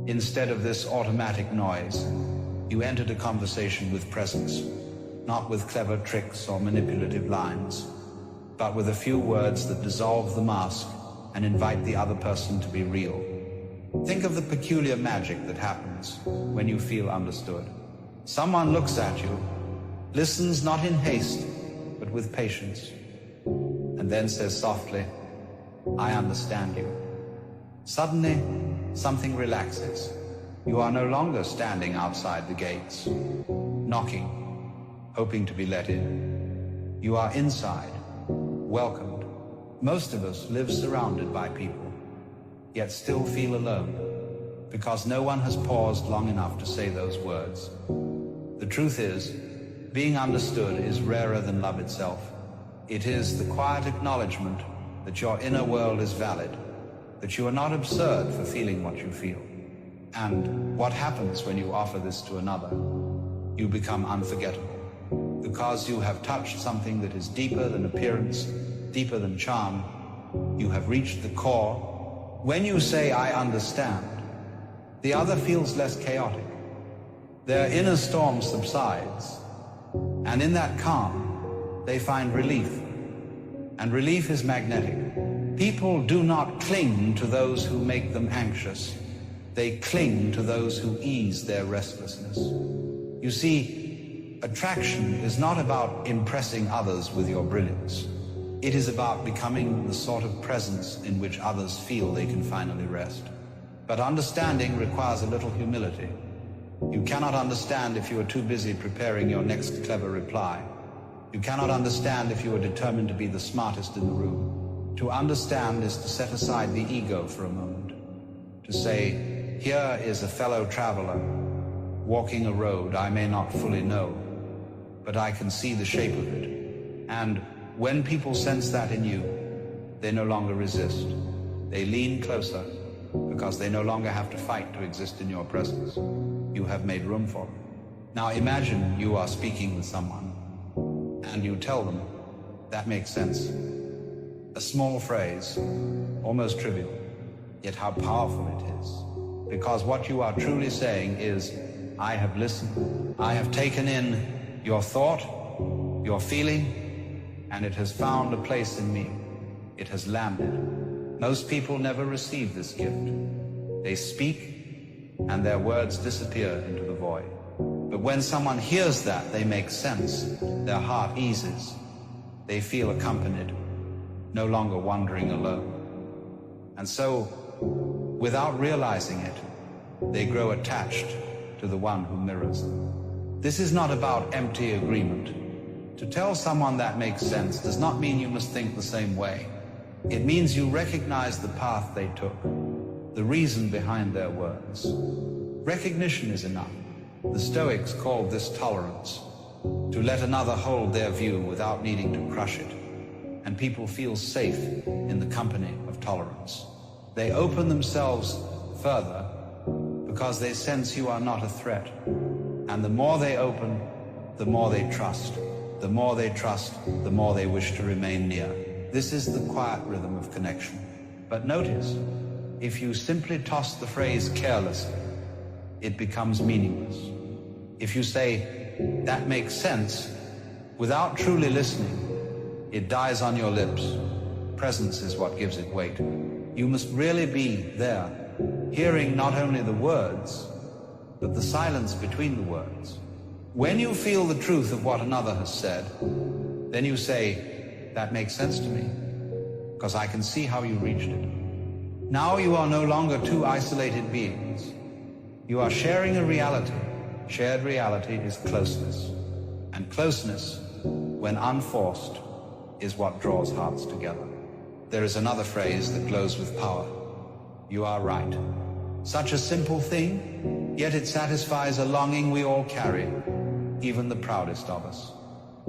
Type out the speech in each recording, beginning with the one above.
Instead of this automatic noise, you entered a conversation with presence, not with clever tricks or manipulative lines, but with a few words that dissolve the mask and invite the other person to be real. Think of the peculiar magic that happens when you feel understood. Someone looks at you, listens not in haste, but with patience, and then says softly, "I understand you." Suddenly, something relaxes. You are no longer standing outside the gates, knocking, hoping to be let in. You are inside, welcomed. Most of us live surrounded by people, yet still feel alone, because no one has paused long enough to say those words. The truth is, being understood is rarer than love itself. It is the quiet acknowledgement that your inner world is valid, that you are not absurd for feeling what you feel. And what happens when you offer this to another? You become unforgettable, because you have touched something that is deeper than appearance, deeper than charm. You have reached the core. When you say, "I understand," the other feels less chaotic. Their inner storm subsides, and in that calm, they find relief. And relief is magnetic. People do not cling to those who make them anxious. They cling to those who ease their restlessness. You see, attraction is not about impressing others with your brilliance. It is about becoming the sort of presence in which others feel they can finally rest. But understanding requires a little humility. You cannot understand if you are too busy preparing your next clever reply. You cannot understand if you are determined to be the smartest in the room. To understand is to set aside the ego for a moment. To say, "Here is a fellow traveler, walking a road I may not fully know, but I can see the shape of it." And when people sense that in you, they no longer resist. They lean closer, because they no longer have to fight to exist in your presence. You have made room for them. Now imagine you are speaking with someone, and you tell them, "That makes sense." A small phrase, almost trivial, yet how powerful it is. Because what you are truly saying is, "I have listened. I have taken in your thought, your feeling, and it has found a place in me. It has landed." Most people never receive this gift. They speak, and their words disappear into the void. But when someone hears that, they make sense. Their heart eases. They feel accompanied, no longer wandering alone. And so, without realizing it, they grow attached to the one who mirrors them. This is not about empty agreement. To tell someone that makes sense does not mean you must think the same way. It means you recognize the path they took, the reason behind their words. Recognition is enough. The Stoics called this tolerance, to let another hold their view without needing to crush it. And people feel safe in the company of tolerance. They open themselves further because they sense you are not a threat. And the more they open, the more they trust. The more they trust, the more they wish to remain near. This is the quiet rhythm of connection. But notice, if you simply toss the phrase carelessly, it becomes meaningless. If you say, "That makes sense," without truly listening, it dies on your lips. Presence is what gives it weight. You must really be there, hearing not only the words, but the silence between the words. When you feel the truth of what another has said, then you say, "That makes sense to me, because I can see how you reached it." Now you are no longer two isolated beings. You are sharing a reality. Shared reality is closeness. And closeness, when unforced, is what draws hearts together. There is another phrase that glows with power. You are right. Such a simple thing, yet it satisfies a longing we all carry, even the proudest of us.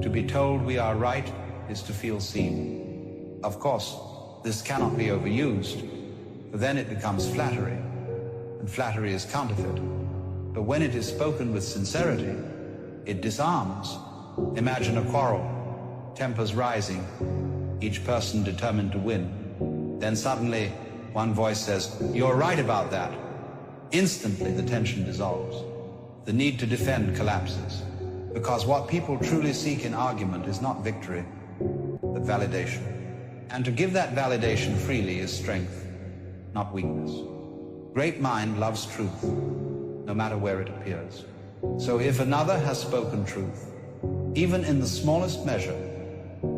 To be told we are right is to feel seen. Of course, this cannot be overused, for then it becomes flattery, and flattery is counterfeit. But when it is spoken with sincerity, it disarms. Imagine a quarrel, tempers rising, each person determined to win. Then suddenly, one voice says, "You're right about that," Instantly, the tension dissolves. The need to defend collapses. Because what people truly seek in argument is not victory, but validation. And to give that validation freely is strength, not weakness. Great mind loves truth, no matter where it appears. So if another has spoken truth, even in the smallest measure,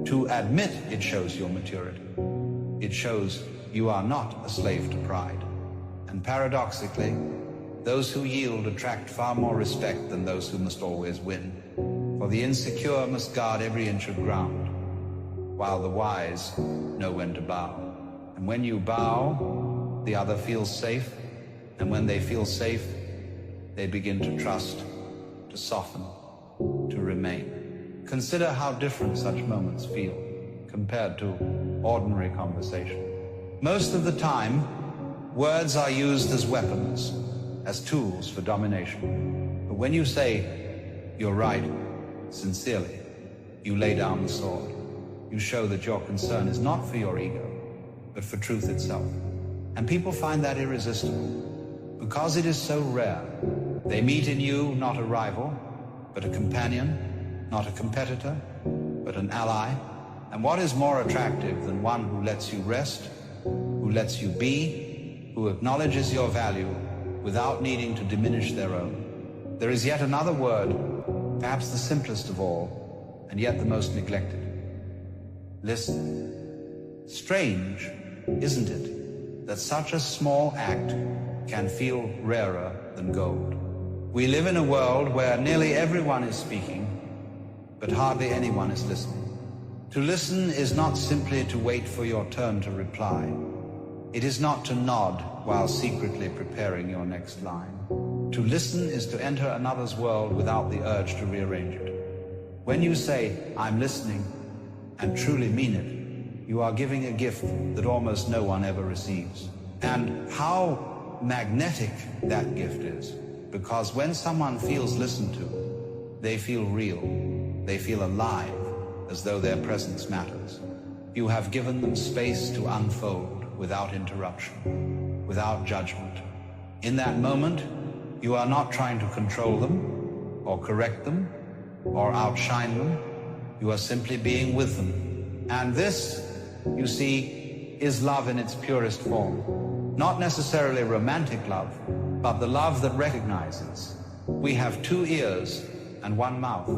to admit it shows your maturity. It shows you are not a slave to pride. And paradoxically, those who yield attract far more respect than those who must always win. For the insecure must guard every inch of ground, while the wise know when to bow. And when you bow, the other feels safe, and when they feel safe, they begin to trust, to soften, to remain. Consider how different such moments feel compared to ordinary conversation. Most of the time, words are used as weapons, as tools for domination. But when you say, "You're right," sincerely, you lay down the sword. You show that your concern is not for your ego, but for truth itself. And people find that irresistible. Because it is so rare, they meet in you not a rival, but a companion, not a competitor, but an ally. And what is more attractive than one who lets you rest, who lets you be, who acknowledges your value without needing to diminish their own? There is yet another word, perhaps the simplest of all, and yet the most neglected. Listen. Strange, isn't it, that such a small act can feel rarer than gold? We live in a world where nearly everyone is speaking, but hardly anyone is listening. To listen is not simply to wait for your turn to reply. It is not to nod while secretly preparing your next line. To listen is to enter another's world without the urge to rearrange it. When you say, "I'm listening," and truly mean it, you are giving a gift that almost no one ever receives. And how magnetic that gift is, because when someone feels listened to, they feel real, they feel alive, as though their presence matters. You have given them space to unfold without interruption, without judgment. In that moment, you are not trying to control them, or correct them, or outshine them. You are simply being with them. And this, you see, is love in its purest form. Not necessarily romantic love, but the love that recognizes we have 2 ears and 1 mouth,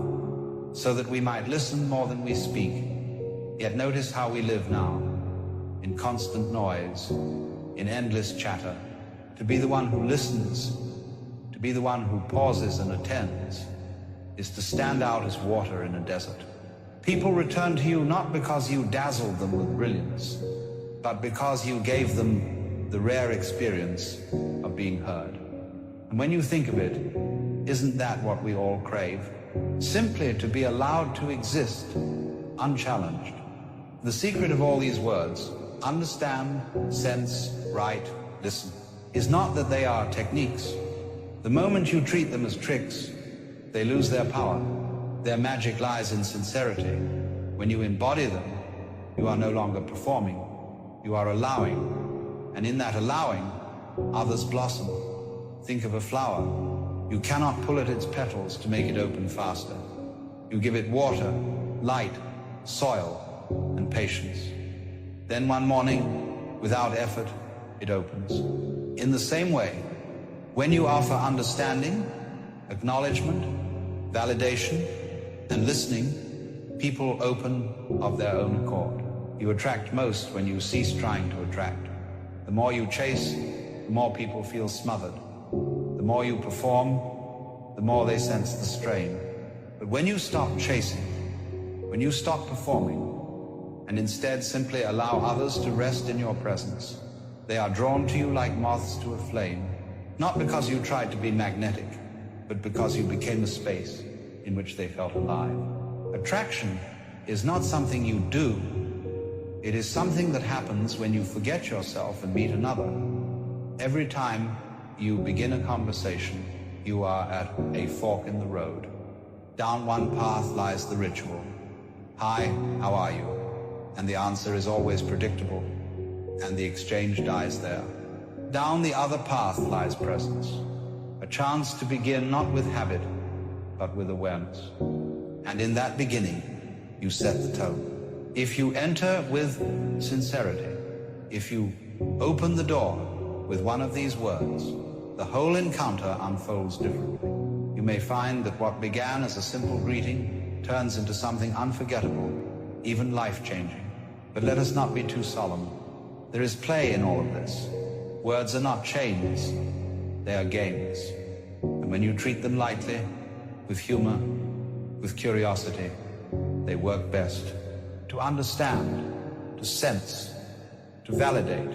so that we might listen more than we speak. Yet notice how we live now, in constant noise, in endless chatter. To be the one who listens, to be the one who pauses and attends, is to stand out as water in a desert. People return to you not because you dazzled them with brilliance, but because you gave them the rare experience of being heard. And when you think of it, isn't that what we all crave? Simply to be allowed to exist, unchallenged. The secret of all these words, understand, sense, write, listen, is not that they are techniques. The moment you treat them as tricks, they lose their power. Their magic lies in sincerity. When you embody them, you are no longer performing, you are allowing. And in that allowing, others blossom. Think of a flower. You cannot pull at its petals to make it open faster. You give it water, light, soil, and patience. Then one morning, without effort, it opens. In the same way, when you offer understanding, acknowledgement, validation, and listening, people open of their own accord. You attract most when you cease trying to attract. The more you chase, the more people feel smothered. The more you perform, the more they sense the strain. But when you stop chasing, when you stop performing, and instead simply allow others to rest in your presence, they are drawn to you like moths to a flame, not because you tried to be magnetic, but because you became a space in which they felt alive. Attraction is not something you do. It is something that happens when you forget yourself and meet another. Every time you begin a conversation, you are at a fork in the road. Down one path lies the ritual. Hi, how are you? And the answer is always predictable, and the exchange dies there. Down the other path lies presence, a chance to begin not with habit, but with awareness. And in that beginning, you set the tone. If you enter with sincerity, if you open the door with one of these words, the whole encounter unfolds differently. You may find that what began as a simple greeting turns into something unforgettable, even life-changing. But let us not be too solemn. There is play in all of this. Words are not chains, they are games. And when you treat them lightly, with humor, with curiosity, they work best. To understand, to sense, to validate,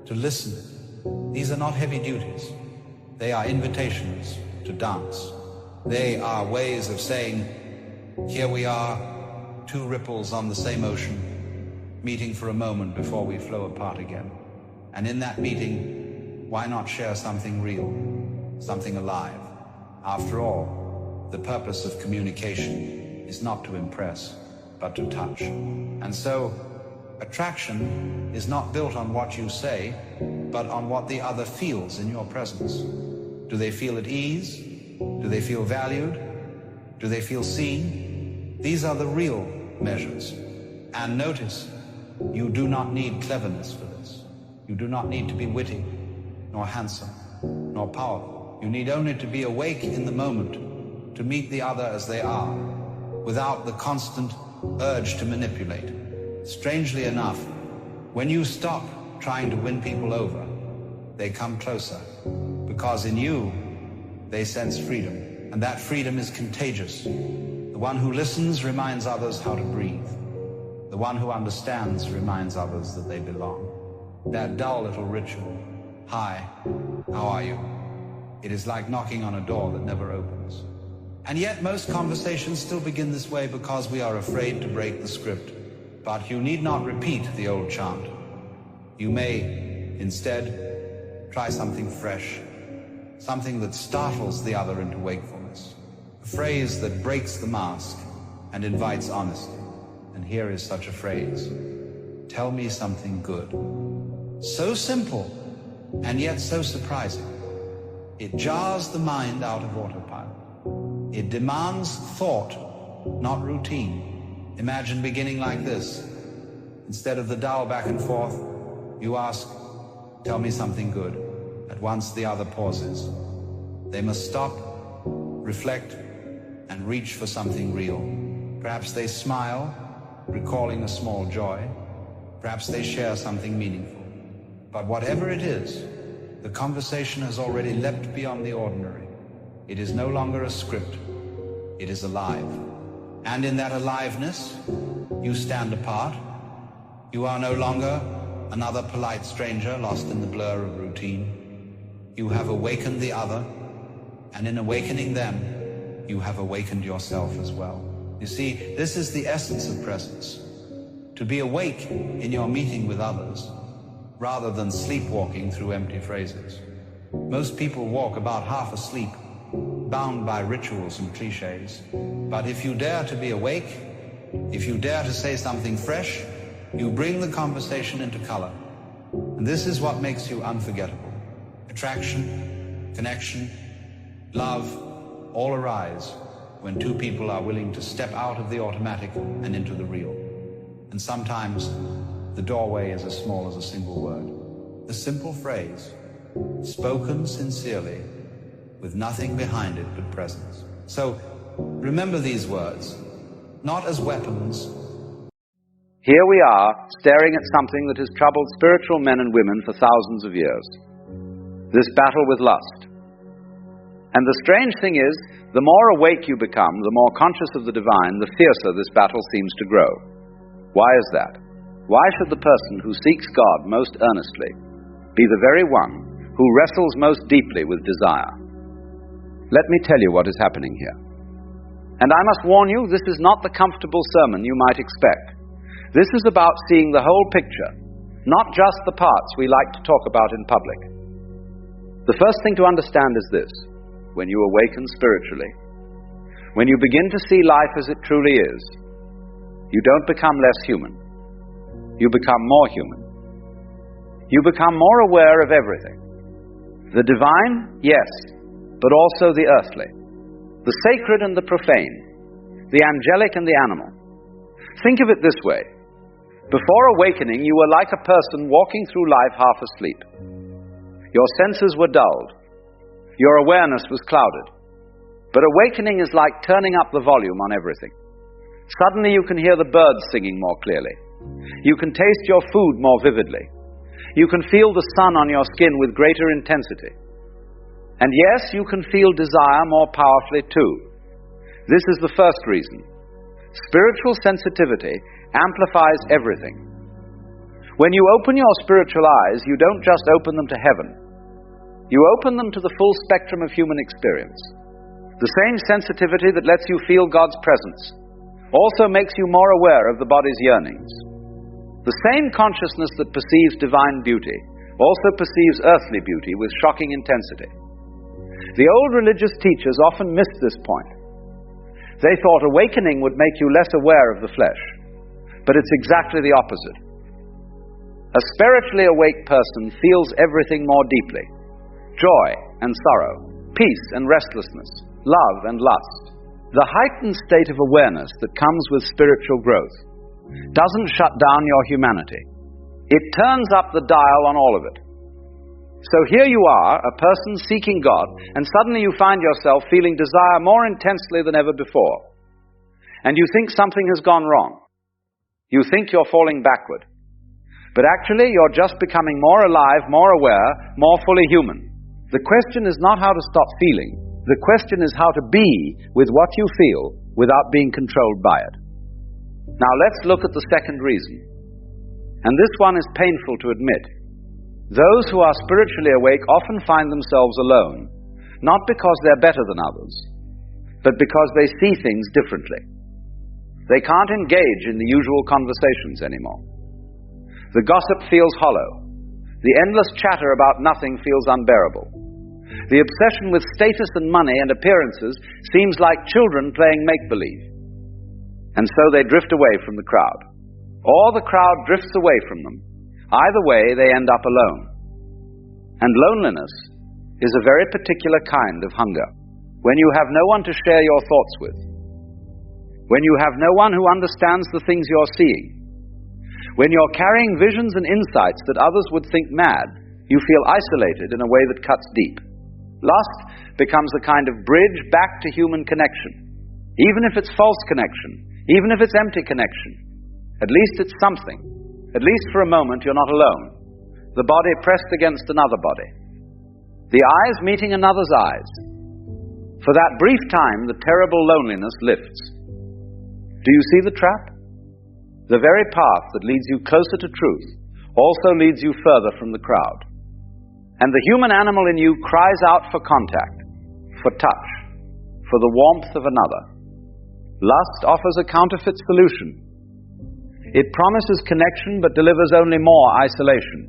to listen, these are not heavy duties. They are invitations to dance. They are ways of saying, here we are, two ripples on the same ocean, meeting for a moment before we flow apart again. And in that meeting, why not share something real, something alive? After all, the purpose of communication is not to impress, but to touch. And so, attraction is not built on what you say, but on what the other feels in your presence. Do they feel at ease? Do they feel valued? Do they feel seen? These are the real measures. And notice, you do not need cleverness for this. You do not need to be witty, nor handsome, nor powerful. You need only to be awake in the moment, to meet the other as they are, without the constant urge to manipulate. Strangely enough, when you stop trying to win people over, they come closer, because in you, they sense freedom, and that freedom is contagious. The one who listens reminds others how to breathe. The one who understands reminds others that they belong. That dull little ritual, hi, how are you? It is like knocking on a door that never opens. And yet most conversations still begin this way because we are afraid to break the script. But you need not repeat the old chant. You may, instead, try something fresh, something that startles the other into wakefulness, a phrase that breaks the mask and invites honesty. And here is such a phrase: tell me something good. So simple, and yet so surprising. It jars the mind out of autopilot. It demands thought, not routine. Imagine beginning like this. Instead of the dull back and forth, you ask, tell me something good. At once the other pauses. They must stop, reflect, and reach for something real. Perhaps they smile, recalling a small joy. Perhaps they share something meaningful. But whatever it is, the conversation has already leapt beyond the ordinary. It is no longer a script. It is alive. And in that aliveness, you stand apart. You are no longer another polite stranger lost in the blur of routine. You have awakened the other, and in awakening them, you have awakened yourself as well. You see, this is the essence of presence. To be awake in your meeting with others, rather than sleepwalking through empty phrases. Most people walk about half asleep, bound by rituals and cliches. But if you dare to be awake, if you dare to say something fresh, you bring the conversation into color. And this is what makes you unforgettable. Attraction, connection, love, all arise when two people are willing to step out of the automatic and into the real. And sometimes the doorway is as small as a single word. A simple phrase, spoken sincerely, with nothing behind it but presence. So, remember these words, not as weapons. Here we are, staring at something that has troubled spiritual men and women for thousands of years. This battle with lust. And the strange thing is, the more awake you become, the more conscious of the divine, the fiercer this battle seems to grow. Why is that? Why should the person who seeks God most earnestly be the very one who wrestles most deeply with desire? Let me tell you what is happening here. And I must warn you, this is not the comfortable sermon you might expect. This is about seeing the whole picture, not just the parts we like to talk about in public. The first thing to understand is this: when you awaken spiritually, when you begin to see life as it truly is, you don't become less human. You become more human. You become more aware of everything. The divine, yes, but also the earthly. The sacred and the profane. The angelic and the animal. Think of it this way. Before awakening, you were like a person walking through life half asleep. Your senses were dulled. Your awareness was clouded. But awakening is like turning up the volume on everything. Suddenly you can hear the birds singing more clearly. You can taste your food more vividly. You can feel the sun on your skin with greater intensity. And yes, you can feel desire more powerfully too. This is the first reason. Spiritual sensitivity amplifies everything. When you open your spiritual eyes, you don't just open them to heaven. You open them to the full spectrum of human experience. The same sensitivity that lets you feel God's presence also makes you more aware of the body's yearnings. The same consciousness that perceives divine beauty also perceives earthly beauty with shocking intensity. The old religious teachers often missed this point. They thought awakening would make you less aware of the flesh, but it's exactly the opposite. A spiritually awake person feels everything more deeply: joy and sorrow, peace and restlessness, love and lust. The heightened state of awareness that comes with spiritual growth doesn't shut down your humanity. It turns up the dial on all of it. So here you are, a person seeking God, and suddenly you find yourself feeling desire more intensely than ever before. And you think something has gone wrong. You think you're falling backward. But actually, you're just becoming more alive, more aware, more fully human. The question is not how to stop feeling. The question is how to be with what you feel without being controlled by it. Now let's look at the second reason. And this one is painful to admit. Those who are spiritually awake often find themselves alone, not because they're better than others, but because they see things differently. They can't engage in the usual conversations anymore. The gossip feels hollow. The endless chatter about nothing feels unbearable. The obsession with status and money and appearances seems like children playing make-believe. And so they drift away from the crowd. Or the crowd drifts away from them. Either way, they end up alone. And loneliness is a very particular kind of hunger. When you have no one to share your thoughts with. When you have no one who understands the things you're seeing. When you're carrying visions and insights that others would think mad, you feel isolated in a way that cuts deep. Lust becomes a kind of bridge back to human connection. Even if it's false connection, even if it's empty connection, at least it's something. At least for a moment you're not alone. The body pressed against another body. The eyes meeting another's eyes. For that brief time, the terrible loneliness lifts. Do you see the trap? The very path that leads you closer to truth also leads you further from the crowd. And the human animal in you cries out for contact, for touch, for the warmth of another. Lust offers a counterfeit solution. It promises connection but delivers only more isolation.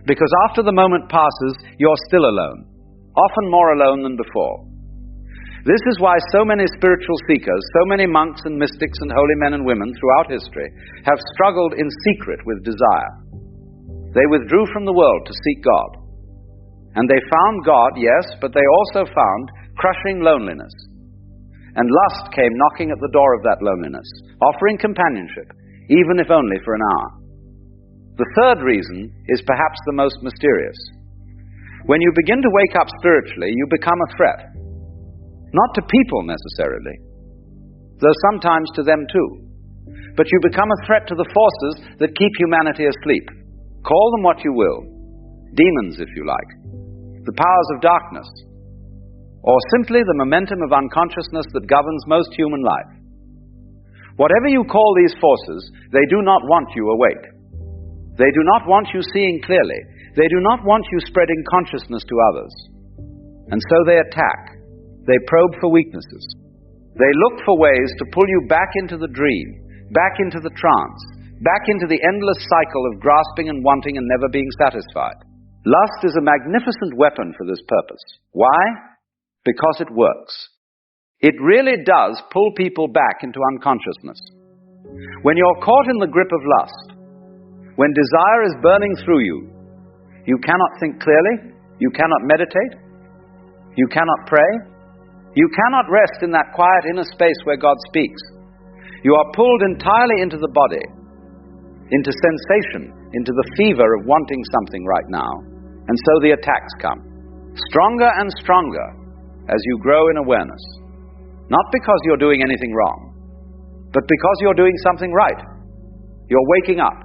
Because after the moment passes, you're still alone, often more alone than before. This is why so many spiritual seekers, so many monks and mystics and holy men and women throughout history have struggled in secret with desire. They withdrew from the world to seek God. And they found God, yes, but they also found crushing loneliness. And lust came knocking at the door of that loneliness, offering companionship, even if only for an hour. The third reason is perhaps the most mysterious. When you begin to wake up spiritually, you become a threat. Not to people necessarily, though sometimes to them too. But you become a threat to the forces that keep humanity asleep. Call them what you will. Demons, if you like. The powers of darkness. Or simply the momentum of unconsciousness that governs most human life. Whatever you call these forces, they do not want you awake. They do not want you seeing clearly. They do not want you spreading consciousness to others. And so they attack. They probe for weaknesses. They look for ways to pull you back into the dream, back into the trance, back into the endless cycle of grasping and wanting and never being satisfied. Lust is a magnificent weapon for this purpose. Why? Because it works. It really does pull people back into unconsciousness. When you're caught in the grip of lust, when desire is burning through you, You cannot think clearly. You cannot meditate. You cannot pray. You cannot rest in that quiet inner space where God speaks. You are pulled entirely into the body, into sensation, into the fever of wanting something right now. And so the attacks come, stronger and stronger as you grow in awareness. Not because you're doing anything wrong, but because you're doing something right. You're waking up.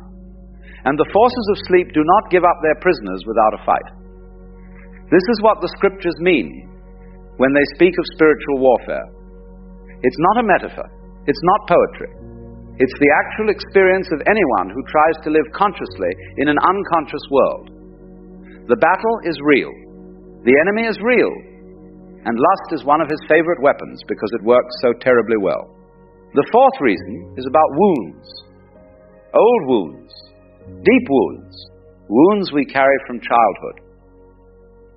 And the forces of sleep do not give up their prisoners without a fight. This is what the scriptures mean when they speak of spiritual warfare. It's not a metaphor. It's not poetry. It's the actual experience of anyone who tries to live consciously in an unconscious world. The battle is real. The enemy is real. And lust is one of his favorite weapons because it works so terribly well. The fourth reason is about wounds. Old wounds. Deep wounds. Wounds we carry from childhood.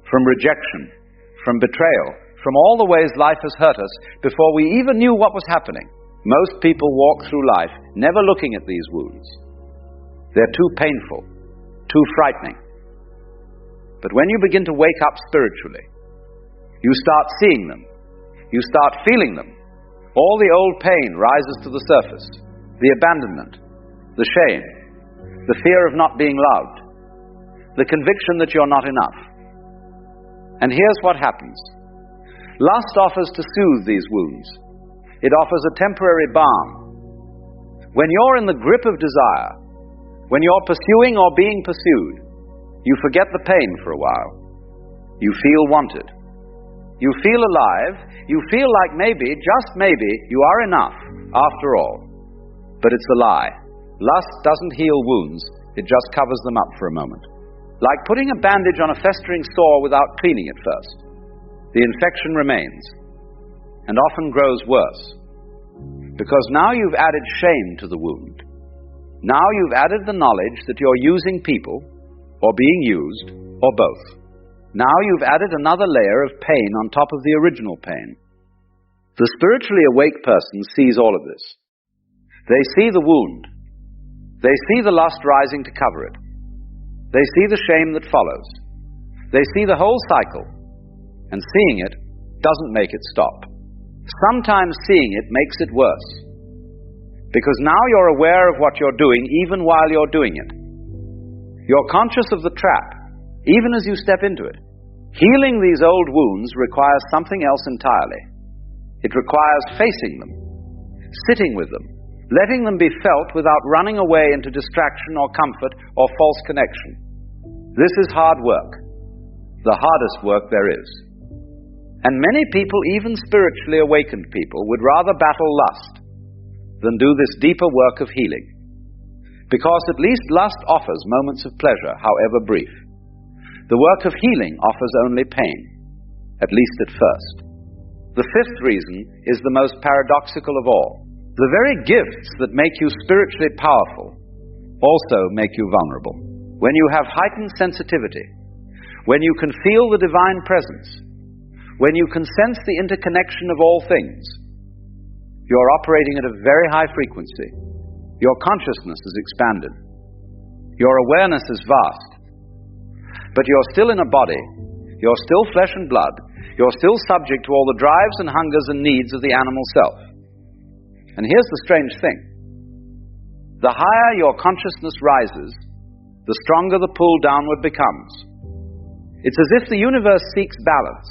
From rejection. From betrayal. From all the ways life has hurt us before we even knew what was happening. Most people walk through life never looking at these wounds. They're too painful, too frightening. But when you begin to wake up spiritually, you start seeing them. You start feeling them. All the old pain rises to the surface. The abandonment, the shame, the fear of not being loved, the conviction that you're not enough. And here's what happens. Lust offers to soothe these wounds. It offers a temporary balm. When you're in the grip of desire, when you're pursuing or being pursued, you forget the pain for a while. You feel wanted. You feel alive. You feel like maybe, just maybe, you are enough after all. But it's a lie. Lust doesn't heal wounds. It just covers them up for a moment. Like putting a bandage on a festering sore without cleaning it first. The infection remains and often grows worse. Because now you've added shame to the wound. Now you've added the knowledge that you're using people, or being used, or both. Now you've added another layer of pain on top of the original pain. The spiritually awake person sees all of this. They see the wound. They see the lust rising to cover it. They see the shame that follows. They see the whole cycle. And seeing it doesn't make it stop. Sometimes seeing it makes it worse. Because now you're aware of what you're doing even while you're doing it. You're conscious of the trap, even as you step into it. Healing these old wounds requires something else entirely. It requires facing them, sitting with them, letting them be felt without running away into distraction or comfort or false connection. This is hard work, the hardest work there is. And many people, even spiritually awakened people, would rather battle lust than do this deeper work of healing. Because at least lust offers moments of pleasure, however brief. The work of healing offers only pain, at least at first. The fifth reason is the most paradoxical of all. The very gifts that make you spiritually powerful also make you vulnerable. When you have heightened sensitivity, when you can feel the divine presence, when you can sense the interconnection of all things, you're operating at a very high frequency. Your consciousness is expanded. Your awareness is vast. But you're still in a body. You're still flesh and blood. You're still subject to all the drives and hungers and needs of the animal self. And here's the strange thing. The higher your consciousness rises, the stronger the pull downward becomes. It's as if the universe seeks balance,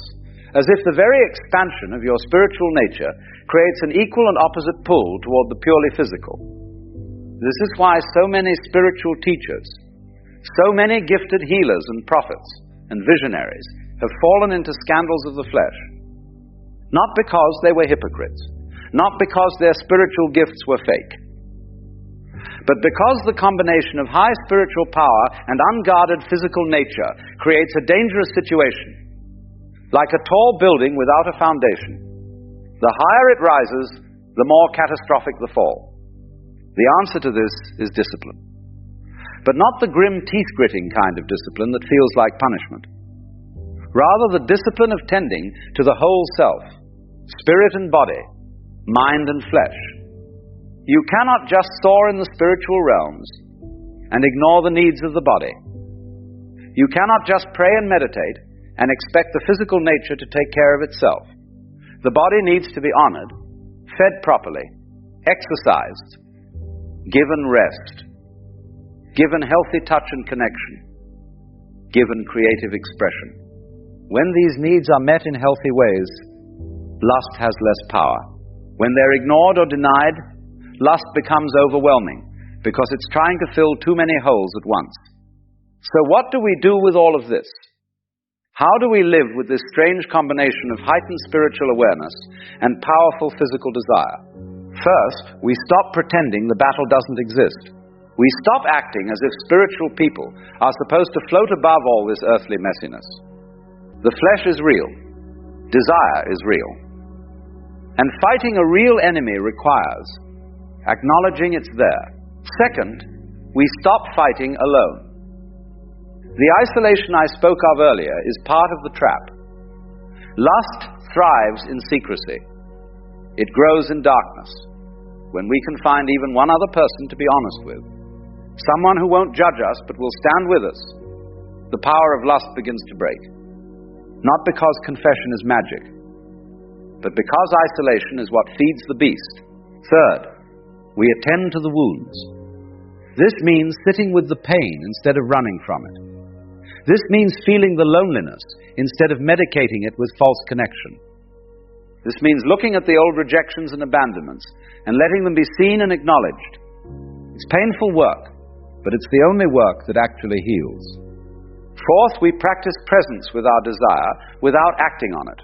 as if the very expansion of your spiritual nature creates an equal and opposite pull toward the purely physical. This is why so many spiritual teachers, so many gifted healers and prophets and visionaries have fallen into scandals of the flesh. Not because they were hypocrites, not because their spiritual gifts were fake, but because the combination of high spiritual power and unguarded physical nature creates a dangerous situation. Like a tall building without a foundation. The higher it rises, the more catastrophic the fall. The answer to this is discipline. But not the grim teeth-gritting kind of discipline that feels like punishment. Rather, the discipline of tending to the whole self, spirit and body, mind and flesh. You cannot just soar in the spiritual realms and ignore the needs of the body. You cannot just pray and meditate and expect the physical nature to take care of itself. The body needs to be honored, fed properly, exercised, given rest, given healthy touch and connection, given creative expression. When these needs are met in healthy ways, lust has less power. When they're ignored or denied, lust becomes overwhelming because it's trying to fill too many holes at once. So what do we do with all of this? How do we live with this strange combination of heightened spiritual awareness and powerful physical desire? First, we stop pretending the battle doesn't exist. We stop acting as if spiritual people are supposed to float above all this earthly messiness. The flesh is real. Desire is real. And fighting a real enemy requires acknowledging it's there. Second, we stop fighting alone. The isolation I spoke of earlier is part of the trap. Lust thrives in secrecy. It grows in darkness, when we can find even one other person to be honest with. Someone who won't judge us but will stand with us. The power of lust begins to break. Not because confession is magic, but because isolation is what feeds the beast. Third, we attend to the wounds. This means sitting with the pain instead of running from it. This means feeling the loneliness instead of medicating it with false connection. This means looking at the old rejections and abandonments and letting them be seen and acknowledged. It's painful work, but it's the only work that actually heals. Fourth, we practice presence with our desire without acting on it.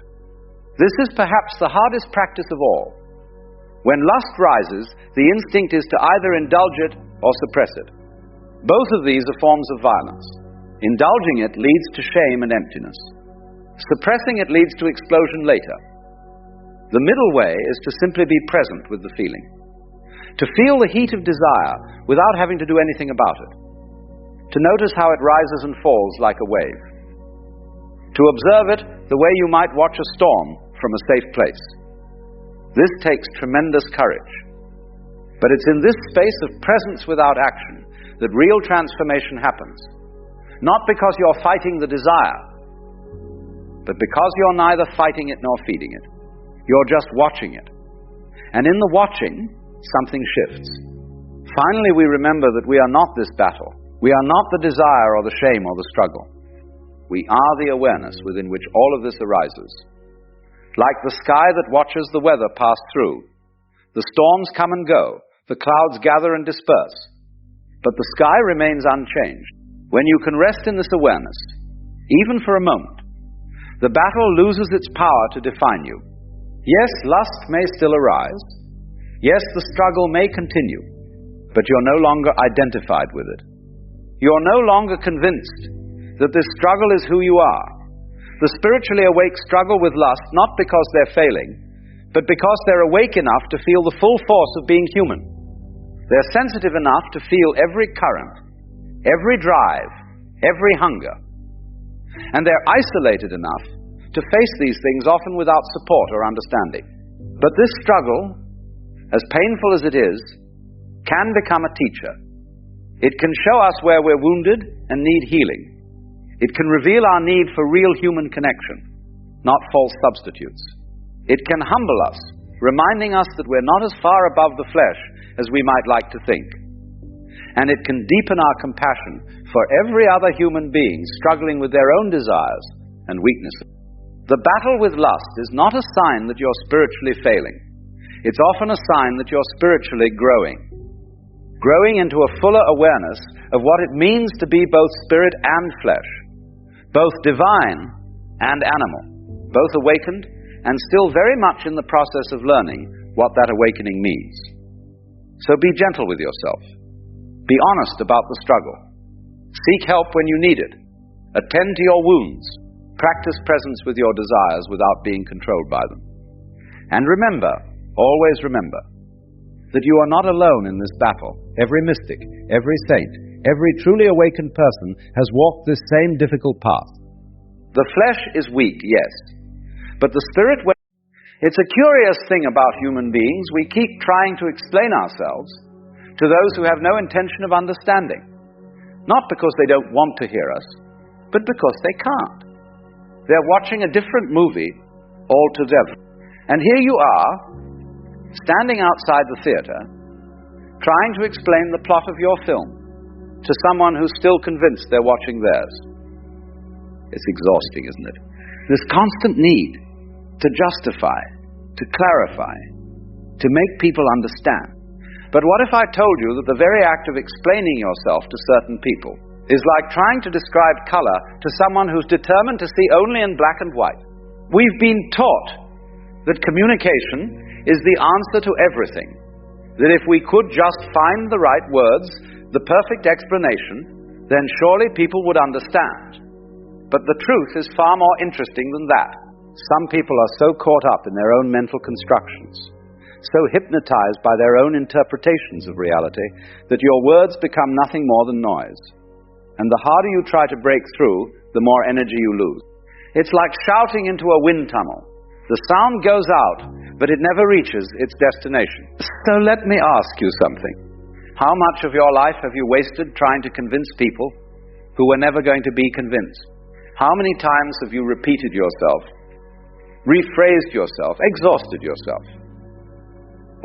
This is perhaps the hardest practice of all. When lust rises, the instinct is to either indulge it or suppress it. Both of these are forms of violence. Indulging it leads to shame and emptiness. Suppressing it leads to explosion later. The middle way is to simply be present with the feeling. To feel the heat of desire without having to do anything about it. To notice how it rises and falls like a wave. To observe it the way you might watch a storm from a safe place. This takes tremendous courage. But it's in this space of presence without action that real transformation happens. Not because you're fighting the desire, but because you're neither fighting it nor feeding it. You're just watching it. And in the watching, something shifts. Finally, we remember that we are not this battle. We are not the desire or the shame or the struggle. We are the awareness within which all of this arises. Like the sky that watches the weather pass through. The storms come and go. The clouds gather and disperse. But the sky remains unchanged. When you can rest in this awareness, even for a moment, the battle loses its power to define you. Yes, lust may still arise. Yes, the struggle may continue, but you're no longer identified with it. You're no longer convinced that this struggle is who you are. The spiritually awake struggle with lust not because they're failing, but because they're awake enough to feel the full force of being human. They're sensitive enough to feel every current, every drive, every hunger. And they're isolated enough to face these things often without support or understanding. But this struggle, as painful as it is, can become a teacher. It can show us where we're wounded and need healing. It can reveal our need for real human connection, not false substitutes. It can humble us, reminding us that we're not as far above the flesh as we might like to think. And it can deepen our compassion for every other human being struggling with their own desires and weaknesses. The battle with lust is not a sign that you're spiritually failing. It's often a sign that you're spiritually growing. Growing into a fuller awareness of what it means to be both spirit and flesh, both divine and animal, both awakened and still very much in the process of learning what that awakening means. So be gentle with yourself. Be honest about the struggle. Seek help when you need it. Attend to your wounds. Practice presence with your desires without being controlled by them. And remember, always remember, that you are not alone in this battle. Every mystic, every saint, every truly awakened person has walked this same difficult path. The flesh is weak, yes, but the spirit... It's a curious thing about human beings. We keep trying to explain ourselves to those who have no intention of understanding. Not because they don't want to hear us, but because they can't. They're watching a different movie altogether. And here you are, standing outside the theater, trying to explain the plot of your film to someone who's still convinced they're watching theirs. It's exhausting, isn't it? This constant need to justify, to clarify, to make people understand. But what if I told you that the very act of explaining yourself to certain people is like trying to describe color to someone who's determined to see only in black and white? We've been taught that communication is the answer to everything, that if we could just find the right words, the perfect explanation, then surely people would understand. But the truth is far more interesting than that. Some people are so caught up in their own mental constructions, so hypnotized by their own interpretations of reality, that your words become nothing more than noise. And the harder you try to break through, the more energy you lose. It's like shouting into a wind tunnel. The sound goes out, but it never reaches its destination. So let me ask you something. How much of your life have you wasted trying to convince people who were never going to be convinced? How many times have you repeated yourself, rephrased yourself, exhausted yourself?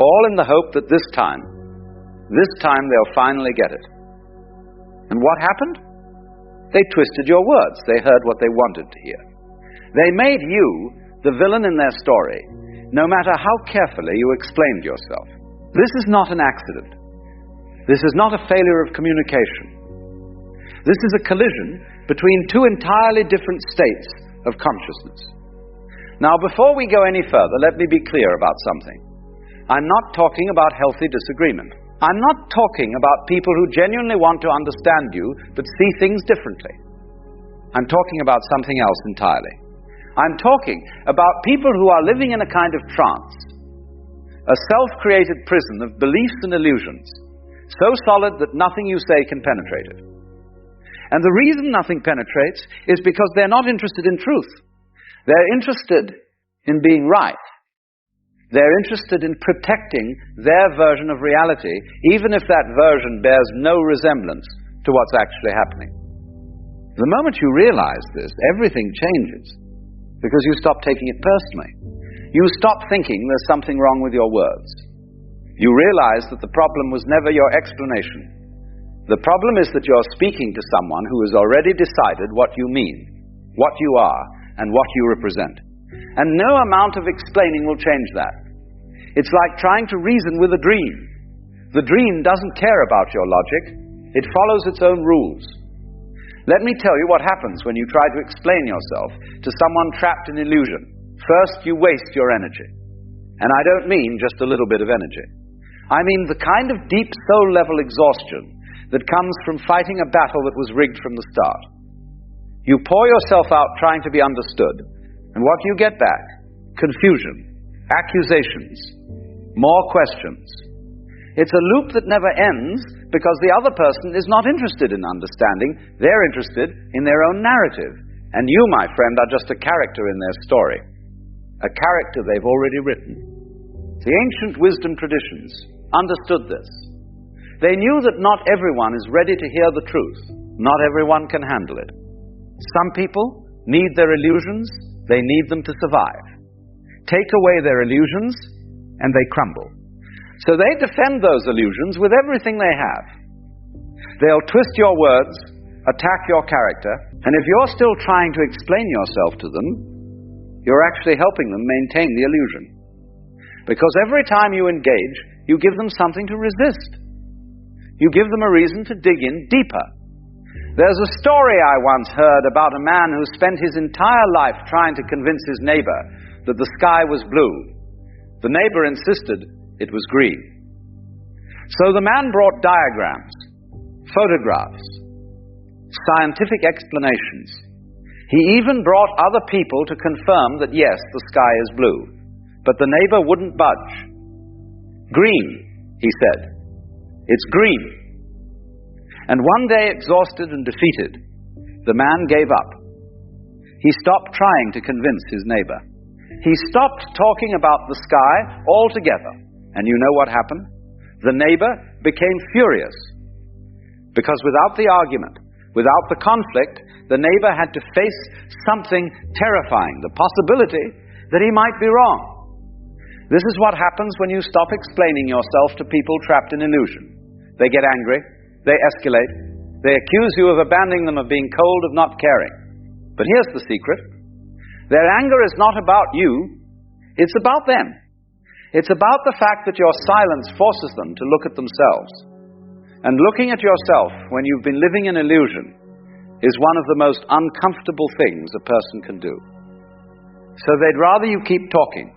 All in the hope that this time they'll finally get it. And what happened? They twisted your words. They heard what they wanted to hear. They made you the villain in their story, no matter how carefully you explained yourself. This is not an accident. This is not a failure of communication. This is a collision between two entirely different states of consciousness. Now, before we go any further, let me be clear about something. I'm not talking about healthy disagreement. I'm not talking about people who genuinely want to understand you but see things differently. I'm talking about something else entirely. I'm talking about people who are living in a kind of trance, a self-created prison of beliefs and illusions, so solid that nothing you say can penetrate it. And the reason nothing penetrates is because they're not interested in truth. They're interested in being right. They're interested in protecting their version of reality, even if that version bears no resemblance to what's actually happening. The moment you realize this, everything changes, because you stop taking it personally. You stop thinking there's something wrong with your words. You realize that the problem was never your explanation. The problem is that you're speaking to someone who has already decided what you mean, what you are, and what you represent. And no amount of explaining will change that. It's like trying to reason with a dream. The dream doesn't care about your logic. It follows its own rules. Let me tell you what happens when you try to explain yourself to someone trapped in illusion. First, you waste your energy. And I don't mean just a little bit of energy. I mean the kind of deep soul-level exhaustion that comes from fighting a battle that was rigged from the start. You pour yourself out trying to be understood, and what do you get back? Confusion, accusations, more questions. It's a loop that never ends because the other person is not interested in understanding. They're interested in their own narrative. And you, my friend, are just a character in their story. A character they've already written. The ancient wisdom traditions understood this. They knew that not everyone is ready to hear the truth. Not everyone can handle it. Some people need their illusions. They need them to survive. Take away their illusions, and they crumble. So they defend those illusions with everything they have. They'll twist your words, attack your character, and if you're still trying to explain yourself to them, you're actually helping them maintain the illusion. Because every time you engage, you give them something to resist. You give them a reason to dig in deeper. There's a story I once heard about a man who spent his entire life trying to convince his neighbor that the sky was blue. The neighbor insisted it was green. So the man brought diagrams, photographs, scientific explanations. He even brought other people to confirm that yes, the sky is blue. But the neighbor wouldn't budge. Green, he said. It's green. And one day, exhausted and defeated, the man gave up. He stopped trying to convince his neighbor. He stopped talking about the sky altogether. And you know what happened? The neighbor became furious. Because without the argument, Without the conflict, the neighbor had to face something terrifying, the possibility that he might be wrong. This is what happens when you stop explaining yourself to people trapped in illusion. They get angry, they escalate, they accuse you of abandoning them, of being cold, of not caring. But here's the secret. Their anger is not about you, it's about them. It's about the fact that your silence forces them to look at themselves. And looking at yourself when you've been living in illusion is one of the most uncomfortable things a person can do. So they'd rather you keep talking,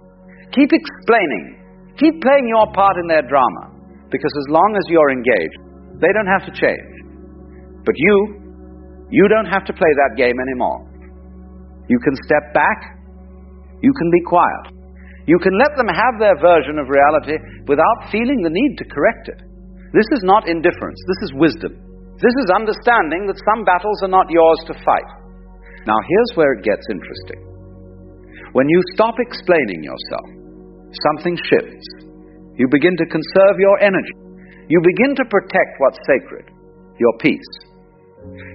keep explaining, keep playing your part in their drama, because as long as you're engaged, they don't have to change. But you don't have to play that game anymore. You can step back, you can be quiet. You can let them have their version of reality without feeling the need to correct it. This is not indifference, this is wisdom. This is understanding that some battles are not yours to fight. Now here's where it gets interesting. When you stop explaining yourself, something shifts. You begin to conserve your energy. You begin to protect what's sacred, your peace,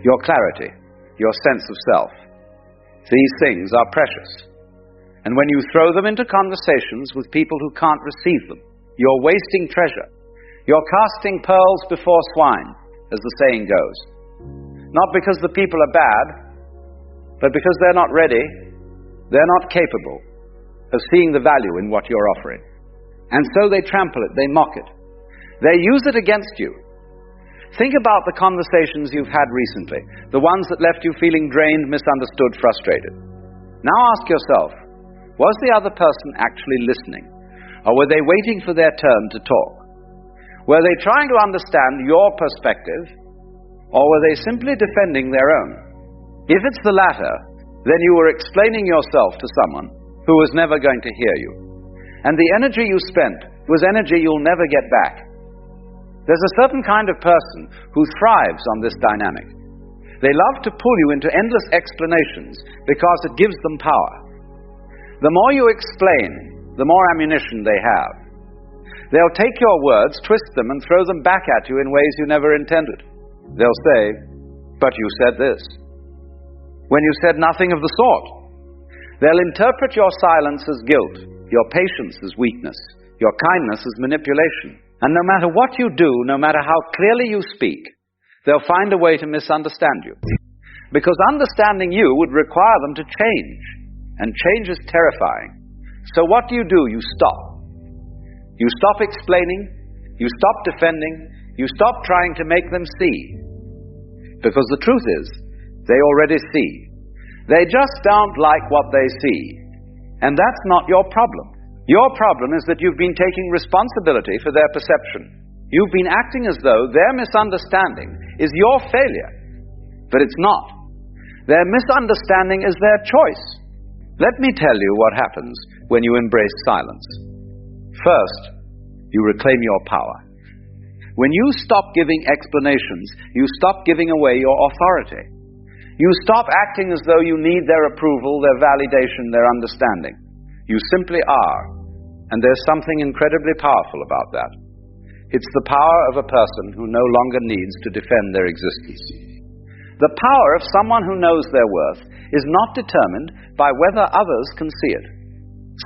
your clarity, your sense of self. These things are precious. And when you throw them into conversations with people who can't receive them, you're wasting treasure. You're casting pearls before swine, as the saying goes. Not because the people are bad, but because they're not ready, they're not capable of seeing the value in what you're offering. And so they trample it, they mock it. They use it against you. Think about the conversations you've had recently, the ones that left you feeling drained, misunderstood, frustrated. Now ask yourself, was the other person actually listening? Or were they waiting for their turn to talk? Were they trying to understand your perspective, or were they simply defending their own? If it's the latter, then you were explaining yourself to someone who was never going to hear you. And the energy you spent was energy you'll never get back. There's a certain kind of person who thrives on this dynamic. They love to pull you into endless explanations because it gives them power. The more you explain, the more ammunition they have. They'll take your words, twist them, and throw them back at you in ways you never intended. They'll say, "But you said this," when you said nothing of the sort. They'll interpret your silence as guilt, your patience as weakness, your kindness as manipulation. And no matter what you do, no matter how clearly you speak, they'll find a way to misunderstand you. Because understanding you would require them to change. And change is terrifying. So what do? You stop. You stop explaining, you stop defending, you stop trying to make them see. Because the truth is, they already see. They just don't like what they see. And that's not your problem. Your problem is that you've been taking responsibility for their perception. You've been acting as though their misunderstanding is your failure. But it's not. Their misunderstanding is their choice. Let me tell you what happens when you embrace silence. First, you reclaim your power. When you stop giving explanations, you stop giving away your authority. You stop acting as though you need their approval, their validation, their understanding. You simply are. And there's something incredibly powerful about that. It's the power of a person who no longer needs to defend their existence. The power of someone who knows their worth is not determined by whether others can see it.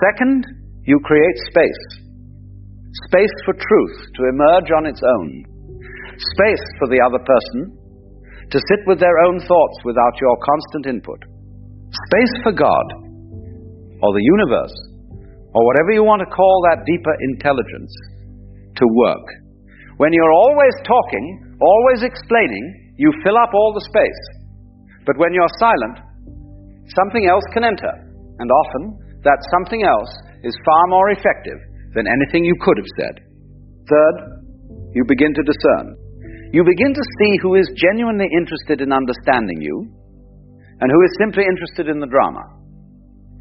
Second, you create space. Space for truth to emerge on its own. Space for the other person to sit with their own thoughts without your constant input. Space for God, or the universe, or whatever you want to call that deeper intelligence, to work. When you're always talking, always explaining, you fill up all the space. But when you're silent, something else can enter, and often that something else is far more effective than anything you could have said. Third, you begin to discern. You begin to see who is genuinely interested in understanding you, and who is simply interested in the drama.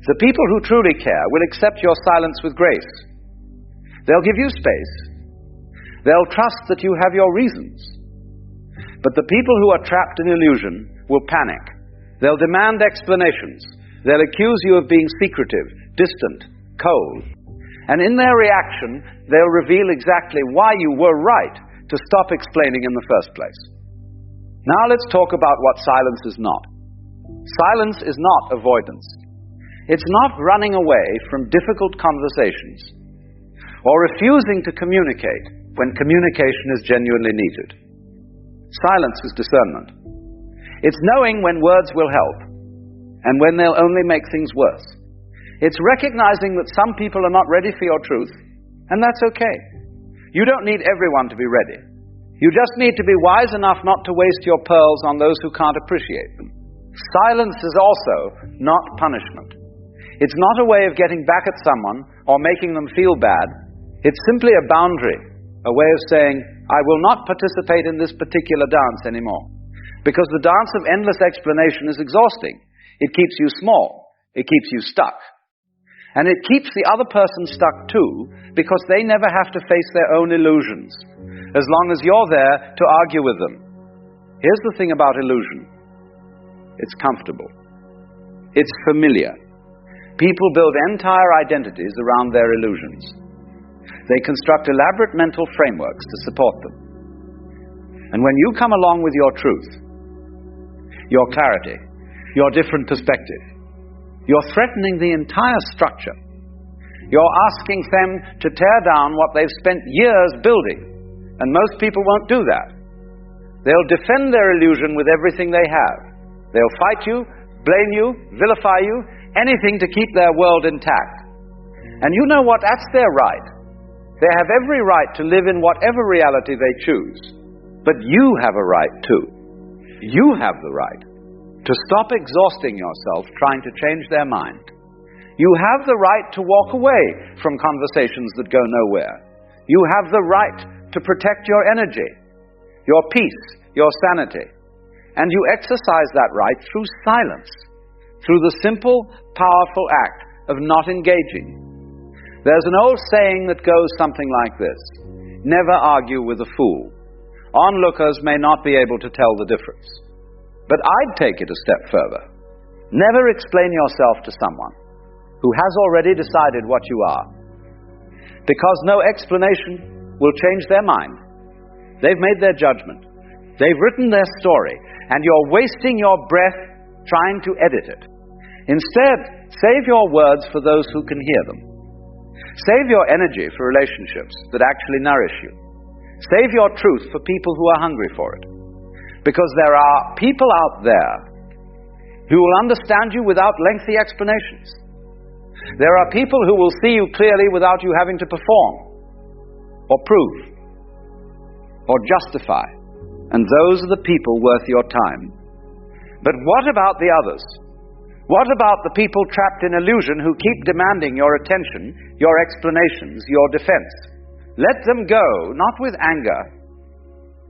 The people who truly care will accept your silence with grace. They'll give you space. They'll trust that you have your reasons. But the people who are trapped in illusion will panic. They'll demand explanations. They'll accuse you of being secretive, distant, cold. And in their reaction, they'll reveal exactly why you were right to stop explaining in the first place. Now let's talk about what silence is not. Silence is not avoidance. It's not running away from difficult conversations or refusing to communicate when communication is genuinely needed. Silence is discernment. It's knowing when words will help and when they'll only make things worse. It's recognizing that some people are not ready for your truth, and that's okay. You don't need everyone to be ready. You just need to be wise enough not to waste your pearls on those who can't appreciate them. Silence is also not punishment. It's not a way of getting back at someone or making them feel bad. It's simply a boundary, a way of saying, I will not participate in this particular dance anymore. Because the dance of endless explanation is exhausting. It keeps you small. It keeps you stuck. And it keeps the other person stuck too, because they never have to face their own illusions, as long as you're there to argue with them. Here's the thing about illusion. It's comfortable. It's familiar. People build entire identities around their illusions. They construct elaborate mental frameworks to support them. And when you come along with your truth, your clarity, your different perspective, you're threatening the entire structure. You're asking them to tear down what they've spent years building. And most people won't do that. They'll defend their illusion with everything they have. They'll fight you, blame you, vilify you, anything to keep their world intact. And you know what? That's their right. They have every right to live in whatever reality they choose. But you have a right too. You have the right to stop exhausting yourself trying to change their mind. You have the right to walk away from conversations that go nowhere. You have the right to protect your energy, your peace, your sanity. And you exercise that right through silence, through the simple, powerful act of not engaging. There's an old saying that goes something like this: never argue with a fool. Onlookers may not be able to tell the difference. But I'd take it a step further. Never explain yourself to someone who has already decided what you are, because no explanation will change their mind. They've made their judgment. They've written their story, and you're wasting your breath trying to edit it. Instead, save your words for those who can hear them. Save your energy for relationships that actually nourish you. Save your truth for people who are hungry for it. Because there are people out there who will understand you without lengthy explanations. There are people who will see you clearly without you having to perform, or prove, or justify. And those are the people worth your time. But what about the others? What about the people trapped in illusion who keep demanding your attention, your explanations, your defense? Let them go, not with anger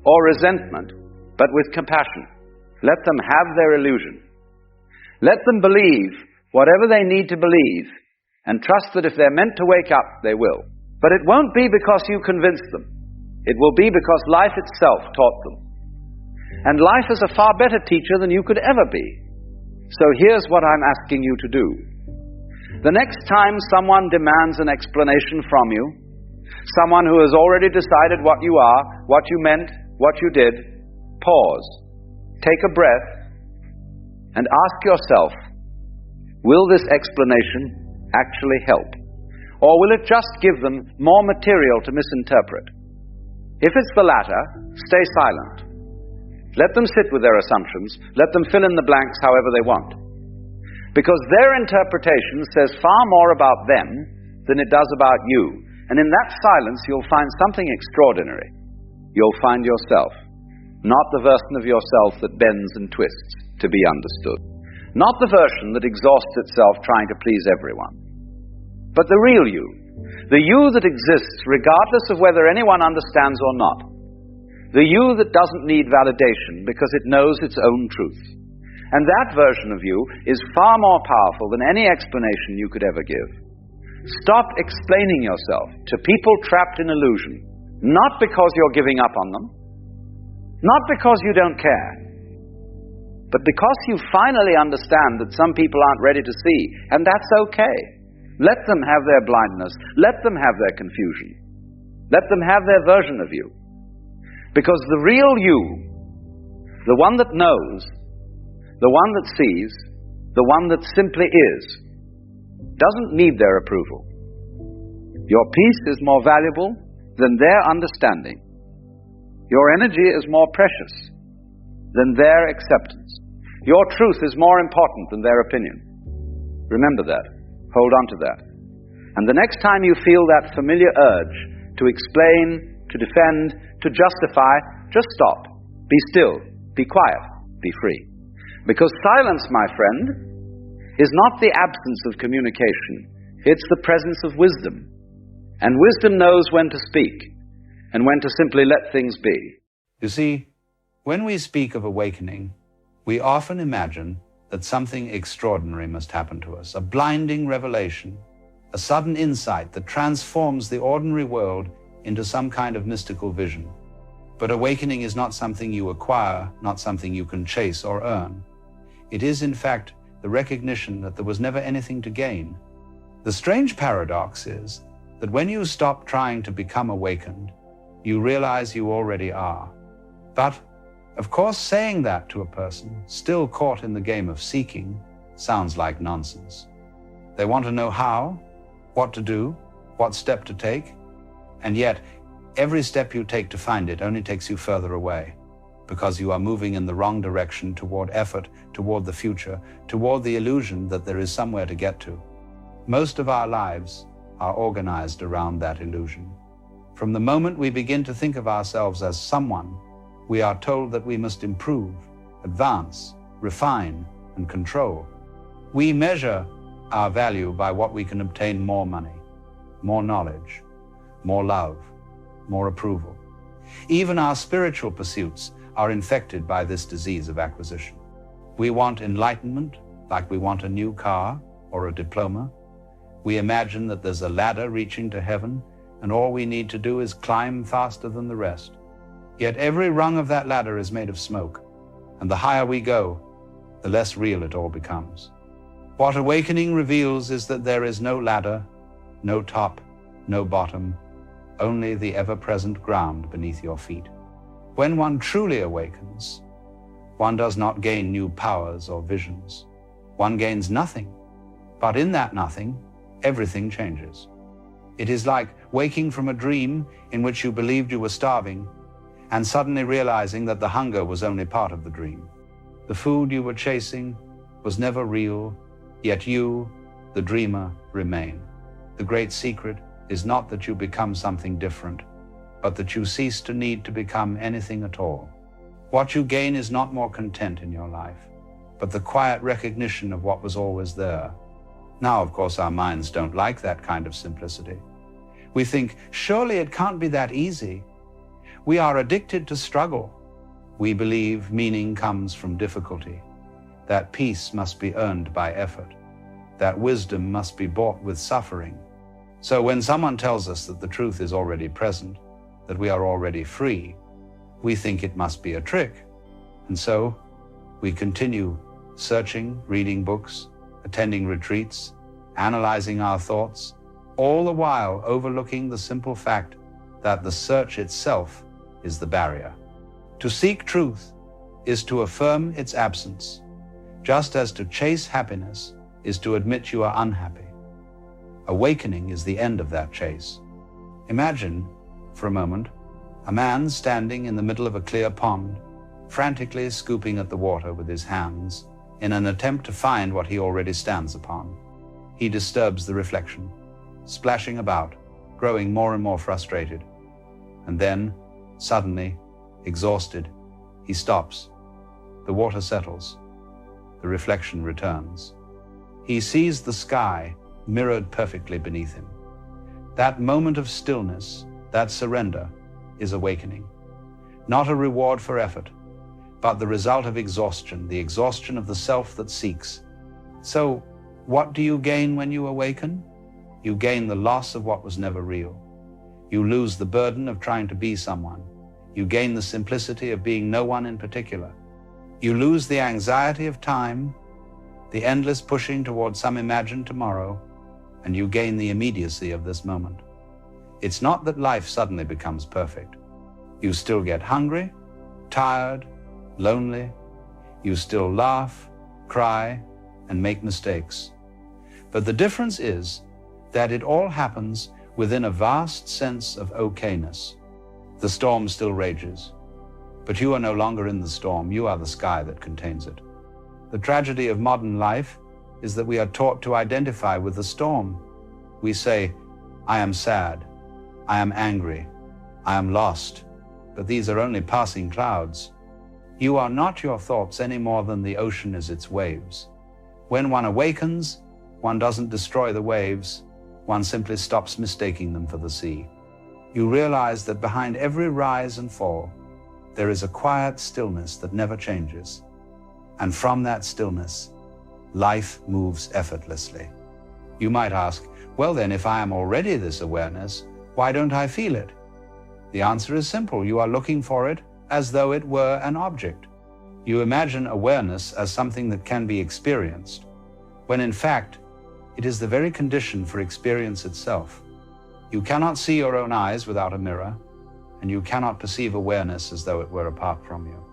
or resentment, but with compassion. Let them have their illusion. Let them believe whatever they need to believe, and trust that if they're meant to wake up, they will. But it won't be because you convinced them. It will be because life itself taught them. And life is a far better teacher than you could ever be. So here's what I'm asking you to do. The next time someone demands an explanation from you, someone who has already decided what you are, what you meant, what you did, pause, take a breath, and ask yourself, will this explanation actually help? Or will it just give them more material to misinterpret? If it's the latter, stay silent. Let them sit with their assumptions. Let them fill in the blanks however they want. Because their interpretation says far more about them than it does about you. And in that silence, you'll find something extraordinary. You'll find yourself, not the version of yourself that bends and twists to be understood. Not the version that exhausts itself trying to please everyone. But the real you. The you that exists regardless of whether anyone understands or not. The you that doesn't need validation because it knows its own truth. And that version of you is far more powerful than any explanation you could ever give. Stop explaining yourself to people trapped in illusion, not because you're giving up on them, not because you don't care, but because you finally understand that some people aren't ready to see, and that's okay. Let them have their blindness. Let them have their confusion. Let them have their version of you. Because the real you The one that knows, the one that sees, the one that simply is, doesn't need their approval. Your peace is more valuable than their understanding. Your energy is more precious than their acceptance. Your truth is more important than their opinion. Remember that. Hold on to that. And the next time you feel that familiar urge to explain, to defend, to justify, just stop. Be still. Be quiet. Be free. Because silence, my friend, is not the absence of communication. It's the presence of wisdom. And wisdom knows when to speak and when to simply let things be. You see, when we speak of awakening, we often imagine that something extraordinary must happen to us, a blinding revelation, a sudden insight that transforms the ordinary world into some kind of mystical vision. But awakening is not something you acquire, not something you can chase or earn. It is, in fact, the recognition that there was never anything to gain. The strange paradox is that when you stop trying to become awakened, you realize you already are. But, of course, saying that to a person still caught in the game of seeking sounds like nonsense. They want to know how, what to do, what step to take, and yet every step you take to find it only takes you further away, because you are moving in the wrong direction toward effort, toward the future, toward the illusion that there is somewhere to get to. Most of our lives are organized around that illusion. From the moment we begin to think of ourselves as someone, we are told that we must improve, advance, refine, and control. We measure our value by what we can obtain: more money, more knowledge, more love, more approval. Even our spiritual pursuits are infected by this disease of acquisition. We want enlightenment like we want a new car or a diploma. We imagine that there's a ladder reaching to heaven, and all we need to do is climb faster than the rest. Yet every rung of that ladder is made of smoke, and the higher we go, the less real it all becomes. What awakening reveals is that there is no ladder, no top, no bottom, only the ever-present ground beneath your feet. When one truly awakens, one does not gain new powers or visions. One gains nothing, but in that nothing, everything changes. It is like waking from a dream in which you believed you were starving and suddenly realizing that the hunger was only part of the dream. The food you were chasing was never real, yet you, the dreamer, remain. The great secret is not that you become something different, but that you cease to need to become anything at all. What you gain is not more content in your life, but the quiet recognition of what was always there. Now, of course, our minds don't like that kind of simplicity. We think, surely it can't be that easy. We are addicted to struggle. We believe meaning comes from difficulty, that peace must be earned by effort, that wisdom must be bought with suffering. So when someone tells us that the truth is already present, that we are already free, we think it must be a trick. And so we continue searching, reading books, attending retreats, analyzing our thoughts, all the while overlooking the simple fact that the search itself is the barrier. To seek truth is to affirm its absence, just as to chase happiness is to admit you are unhappy. Awakening is the end of that chase. Imagine, for a moment, a man standing in the middle of a clear pond, frantically scooping at the water with his hands in an attempt to find what he already stands upon. He disturbs the reflection, splashing about, growing more and more frustrated. And then, suddenly, exhausted, he stops. The water settles. The reflection returns. He sees the sky mirrored perfectly beneath him. That moment of stillness, that surrender, is awakening. Not a reward for effort, but the result of exhaustion, the exhaustion of the self that seeks. So, what do you gain when you awaken? You gain the loss of what was never real. You lose the burden of trying to be someone. You gain the simplicity of being no one in particular. You lose the anxiety of time, the endless pushing towards some imagined tomorrow, and you gain the immediacy of this moment. It's not that life suddenly becomes perfect. You still get hungry, tired, lonely. You still laugh, cry, and make mistakes. But the difference is that it all happens within a vast sense of okayness. The storm still rages, but you are no longer in the storm. You are the sky that contains it. The tragedy of modern life is that we are taught to identify with the storm. We say, I am sad, I am angry, I am lost, but these are only passing clouds. You are not your thoughts any more than the ocean is its waves. When one awakens, one doesn't destroy the waves, one simply stops mistaking them for the sea. You realize that behind every rise and fall, there is a quiet stillness that never changes. And from that stillness, life moves effortlessly. You might ask, well then, if I am already this awareness, why don't I feel it? The answer is simple. You are looking for it as though it were an object. You imagine awareness as something that can be experienced, when in fact, it is the very condition for experience itself. You cannot see your own eyes without a mirror, and you cannot perceive awareness as though it were apart from you.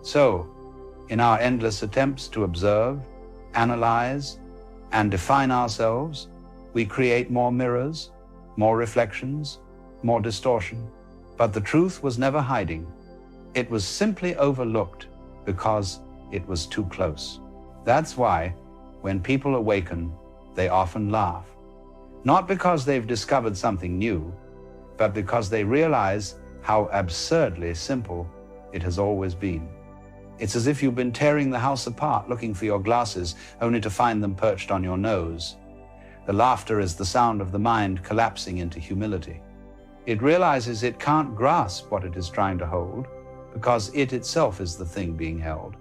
So, in our endless attempts to observe, analyze, and define ourselves, we create more mirrors, more reflections, more distortion. But the truth was never hiding. It was simply overlooked because it was too close. That's why, when people awaken, they often laugh. Not because they've discovered something new, but because they realize how absurdly simple it has always been. It's as if you've been tearing the house apart looking for your glasses, only to find them perched on your nose. The laughter is the sound of the mind collapsing into humility. It realizes it can't grasp what it is trying to hold, because it itself is the thing being held.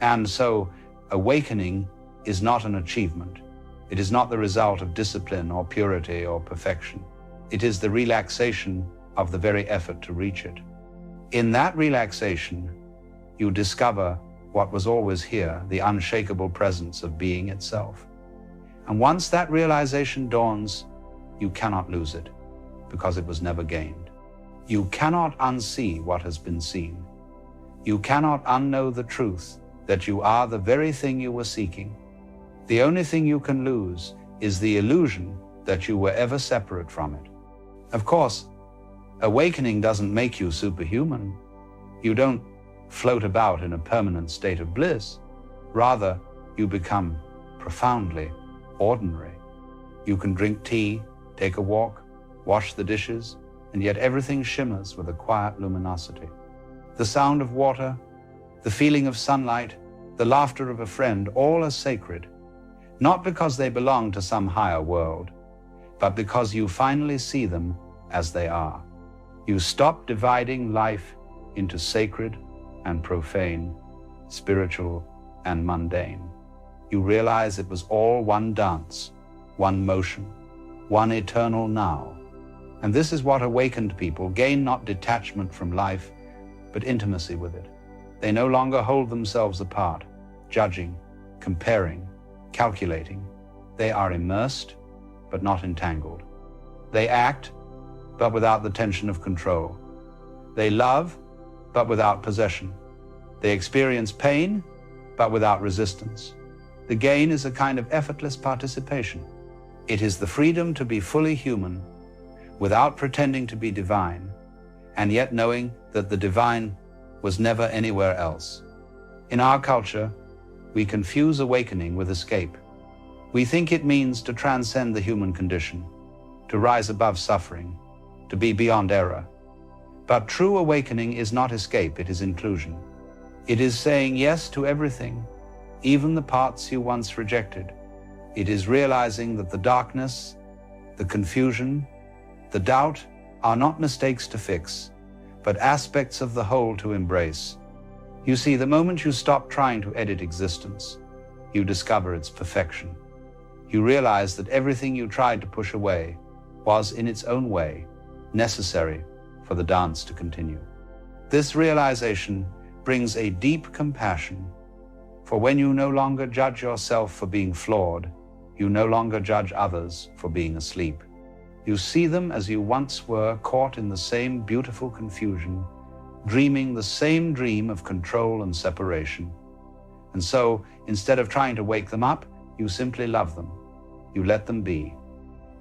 And so, awakening is not an achievement. It is not the result of discipline or purity or perfection. It is the relaxation of the very effort to reach it. In that relaxation, you discover what was always here, the unshakable presence of being itself. And once that realization dawns, you cannot lose it, because it was never gained. You cannot unsee what has been seen. You cannot unknow the truth that you are the very thing you were seeking. The only thing you can lose is the illusion that you were ever separate from it. Of course, awakening doesn't make you superhuman. You don't float about in a permanent state of bliss. Rather, you become profoundly ordinary. You can drink tea, take a walk, wash the dishes, and yet everything shimmers with a quiet luminosity. The sound of water, the feeling of sunlight, the laughter of a friend, all are sacred, not because they belong to some higher world, but because you finally see them as they are. You stop dividing life into sacred and profane, spiritual and mundane. You realize it was all one dance, one motion, one eternal now. And this is what awakened people gain: not detachment from life, but intimacy with it. They no longer hold themselves apart, judging, comparing, calculating. They are immersed, but not entangled. They act, but without the tension of control. They love, but without possession. They experience pain, but without resistance. The gain is a kind of effortless participation. It is the freedom to be fully human, without pretending to be divine, and yet knowing that the divine was never anywhere else. In our culture, we confuse awakening with escape. We think it means to transcend the human condition, to rise above suffering, to be beyond error. But true awakening is not escape, it is inclusion. It is saying yes to everything, even the parts you once rejected. It is realizing that the darkness, the confusion, the doubt are not mistakes to fix, but aspects of the whole to embrace. You see, the moment you stop trying to edit existence, you discover its perfection. You realize that everything you tried to push away was, in its own way, necessary for the dance to continue. This realization brings a deep compassion, for when you no longer judge yourself for being flawed, you no longer judge others for being asleep. You see them as you once were, caught in the same beautiful confusion, dreaming the same dream of control and separation. And so, instead of trying to wake them up, you simply love them. You let them be,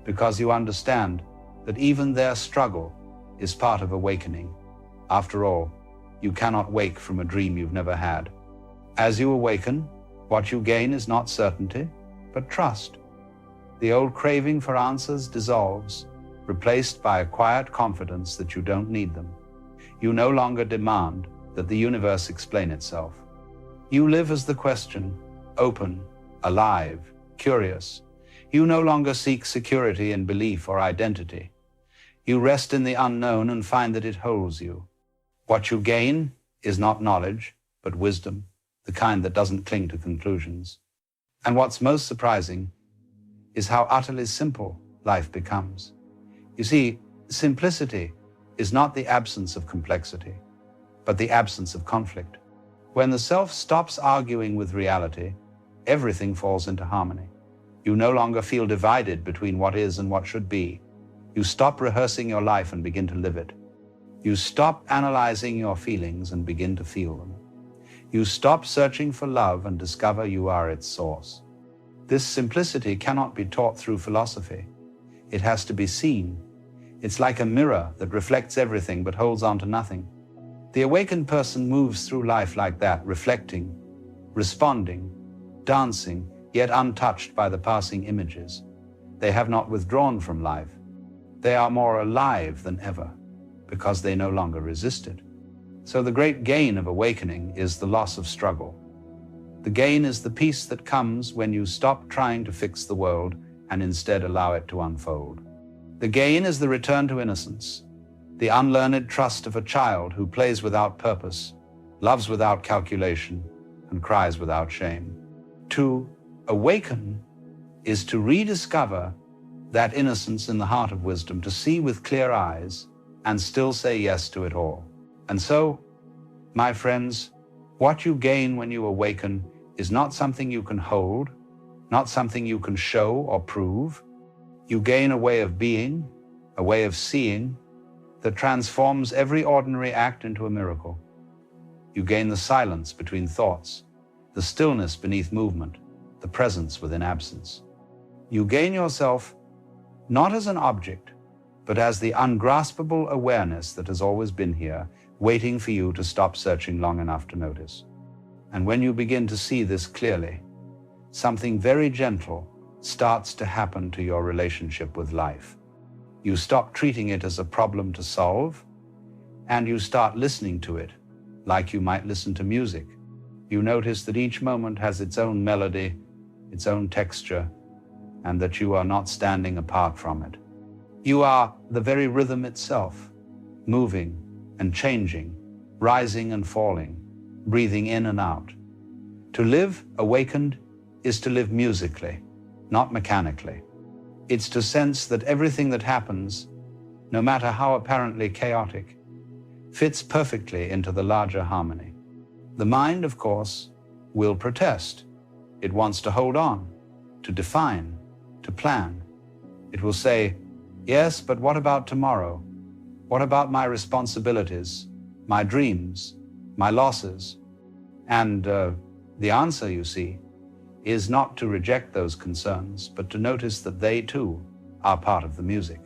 because you understand that even their struggle is part of awakening. After all, you cannot wake from a dream you've never had. As you awaken, what you gain is not certainty, but trust. The old craving for answers dissolves, replaced by a quiet confidence that you don't need them. You no longer demand that the universe explain itself. You live as the question, open, alive, curious. You no longer seek security in belief or identity. You rest in the unknown and find that it holds you. What you gain is not knowledge, but wisdom, the kind that doesn't cling to conclusions. And what's most surprising is how utterly simple life becomes. You see, simplicity is not the absence of complexity, but the absence of conflict. When the self stops arguing with reality, everything falls into harmony. You no longer feel divided between what is and what should be. You stop rehearsing your life and begin to live it. You stop analyzing your feelings and begin to feel them. You stop searching for love and discover you are its source. This simplicity cannot be taught through philosophy. It has to be seen. It's like a mirror that reflects everything but holds on to nothing. The awakened person moves through life like that, reflecting, responding, dancing, yet untouched by the passing images. They have not withdrawn from life. They are more alive than ever, because they no longer resist it. So the great gain of awakening is the loss of struggle. The gain is the peace that comes when you stop trying to fix the world and instead allow it to unfold. The gain is the return to innocence, the unlearned trust of a child who plays without purpose, loves without calculation, and cries without shame. To awaken is to rediscover that innocence in the heart of wisdom, to see with clear eyes and still say yes to it all. And so, my friends, what you gain when you awaken is not something you can hold, not something you can show or prove. You gain a way of being, a way of seeing, that transforms every ordinary act into a miracle. You gain the silence between thoughts, the stillness beneath movement, the presence within absence. You gain yourself not as an object, but as the ungraspable awareness that has always been here, waiting for you to stop searching long enough to notice. And when you begin to see this clearly, something very gentle starts to happen to your relationship with life. You stop treating it as a problem to solve, and you start listening to it like you might listen to music. You notice that each moment has its own melody, its own texture, and that you are not standing apart from it. You are the very rhythm itself, moving and changing, rising and falling, breathing in and out. To live awakened is to live musically, not mechanically. It's to sense that everything that happens, no matter how apparently chaotic, fits perfectly into the larger harmony. The mind, of course, will protest. It wants to hold on, to define, to plan. It will say, yes, but what about tomorrow? What about my responsibilities, my dreams, my losses? And the answer, you see, is not to reject those concerns, but to notice that they too are part of the music.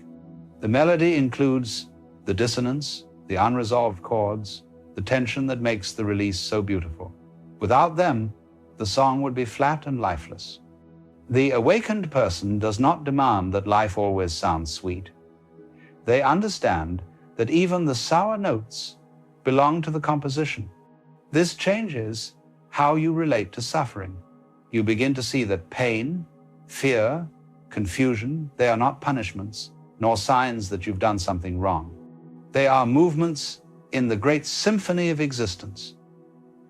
The melody includes the dissonance, the unresolved chords, the tension that makes the release so beautiful. Without them, the song would be flat and lifeless. The awakened person does not demand that life always sounds sweet. They understand that even the sour notes belong to the composition. This changes how you relate to suffering. You begin to see that pain, fear, confusion, they are not punishments, nor signs that you've done something wrong. They are movements in the great symphony of existence.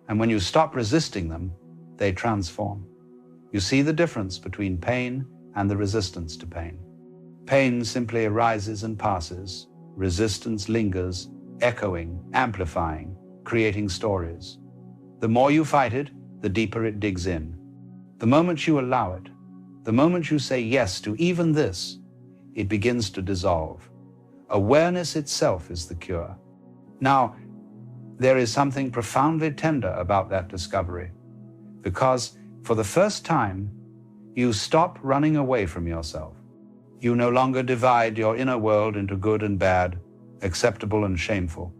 And when you stop resisting them, they transform. You see the difference between pain and the resistance to pain. Pain simply arises and passes. Resistance lingers, echoing, amplifying, creating stories. The more you fight it, the deeper it digs in. The moment you allow it, the moment you say yes to even this, it begins to dissolve. Awareness itself is the cure. Now, There is something profoundly tender about that discovery, because for the first time, you stop running away from yourself. You no longer divide your inner world into good and bad, acceptable and shameful.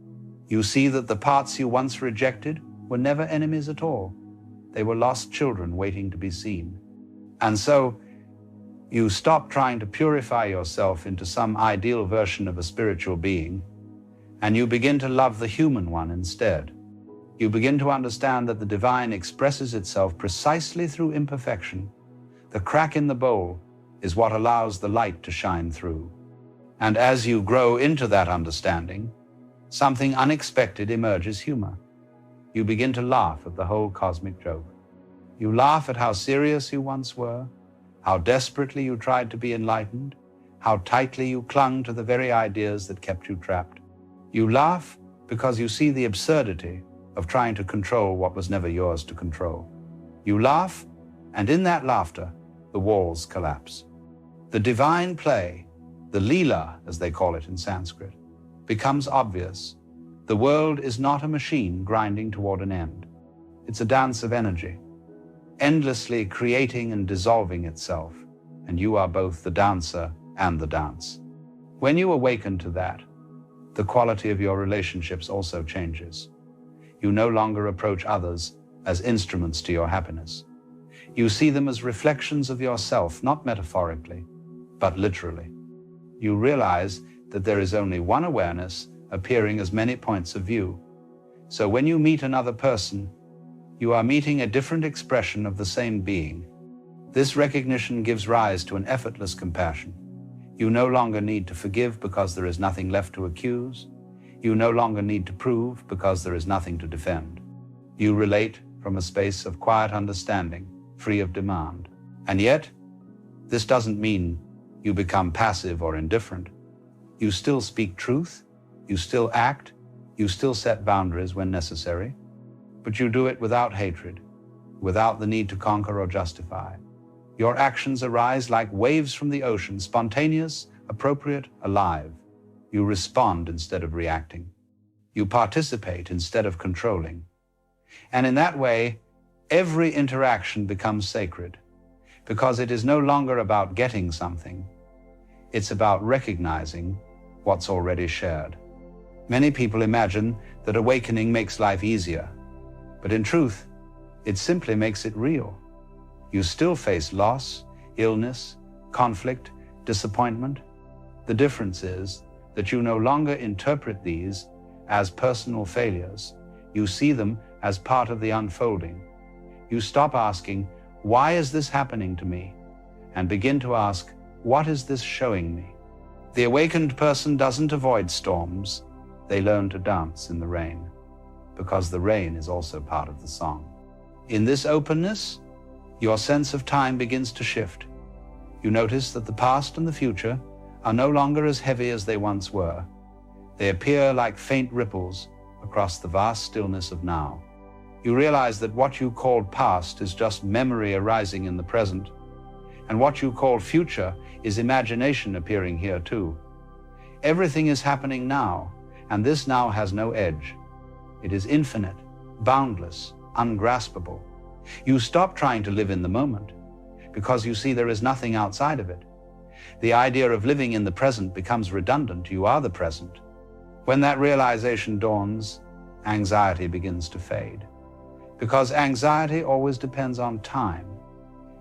You see that the parts you once rejected were never enemies at all. They were lost children waiting to be seen. And so, you stop trying to purify yourself into some ideal version of a spiritual being, and you begin to love the human one instead. You begin to understand that the divine expresses itself precisely through imperfection. The crack in the bowl is what allows the light to shine through. And as you grow into that understanding, something unexpected emerges humor. You begin to laugh at the whole cosmic joke. You laugh at how serious you once were, how desperately you tried to be enlightened, how tightly you clung to the very ideas that kept you trapped. You laugh because you see the absurdity of trying to control what was never yours to control. You laugh, and in that laughter, the walls collapse. The divine play, the Leela, as they call it in Sanskrit, becomes obvious. The world is not a machine grinding toward an end. It's a dance of energy, endlessly creating and dissolving itself, and you are both the dancer and the dance. When you awaken to that, the quality of your relationships also changes. You no longer approach others as instruments to your happiness. You see them as reflections of yourself, not metaphorically, but literally. You realize that there is only one awareness appearing as many points of view. So when you meet another person, you are meeting a different expression of the same being. This recognition gives rise to an effortless compassion. You no longer need to forgive because there is nothing left to accuse. You no longer need to prove because there is nothing to defend. You relate from a space of quiet understanding, free of demand. And yet, this doesn't mean you become passive or indifferent. You still speak truth, you still act, you still set boundaries when necessary, but you do it without hatred, without the need to conquer or justify. Your actions arise like waves from the ocean, spontaneous, appropriate, alive. You respond instead of reacting. You participate instead of controlling. And in that way, every interaction becomes sacred, because it is no longer about getting something. It's about recognizing what's already shared. Many people imagine that awakening makes life easier, but in truth, it simply makes it real. You still face loss, illness, conflict, disappointment. The difference is that you no longer interpret these as personal failures. You see them as part of the unfolding. You stop asking, "Why is this happening to me?" and begin to ask, "What is this showing me?" The awakened person doesn't avoid storms. They learn to dance in the rain, because the rain is also part of the song. In this openness, your sense of time begins to shift. You notice that the past and the future are no longer as heavy as they once were. They appear like faint ripples across the vast stillness of now. You realize that what you called past is just memory arising in the present, and what you call future is imagination appearing here too. Everything is happening now, and this now has no edge. It is infinite, boundless, ungraspable. You stop trying to live in the moment, because you see there is nothing outside of it. The idea of living in the present becomes redundant. You are the present. When that realization dawns, anxiety begins to fade. Because anxiety always depends on time.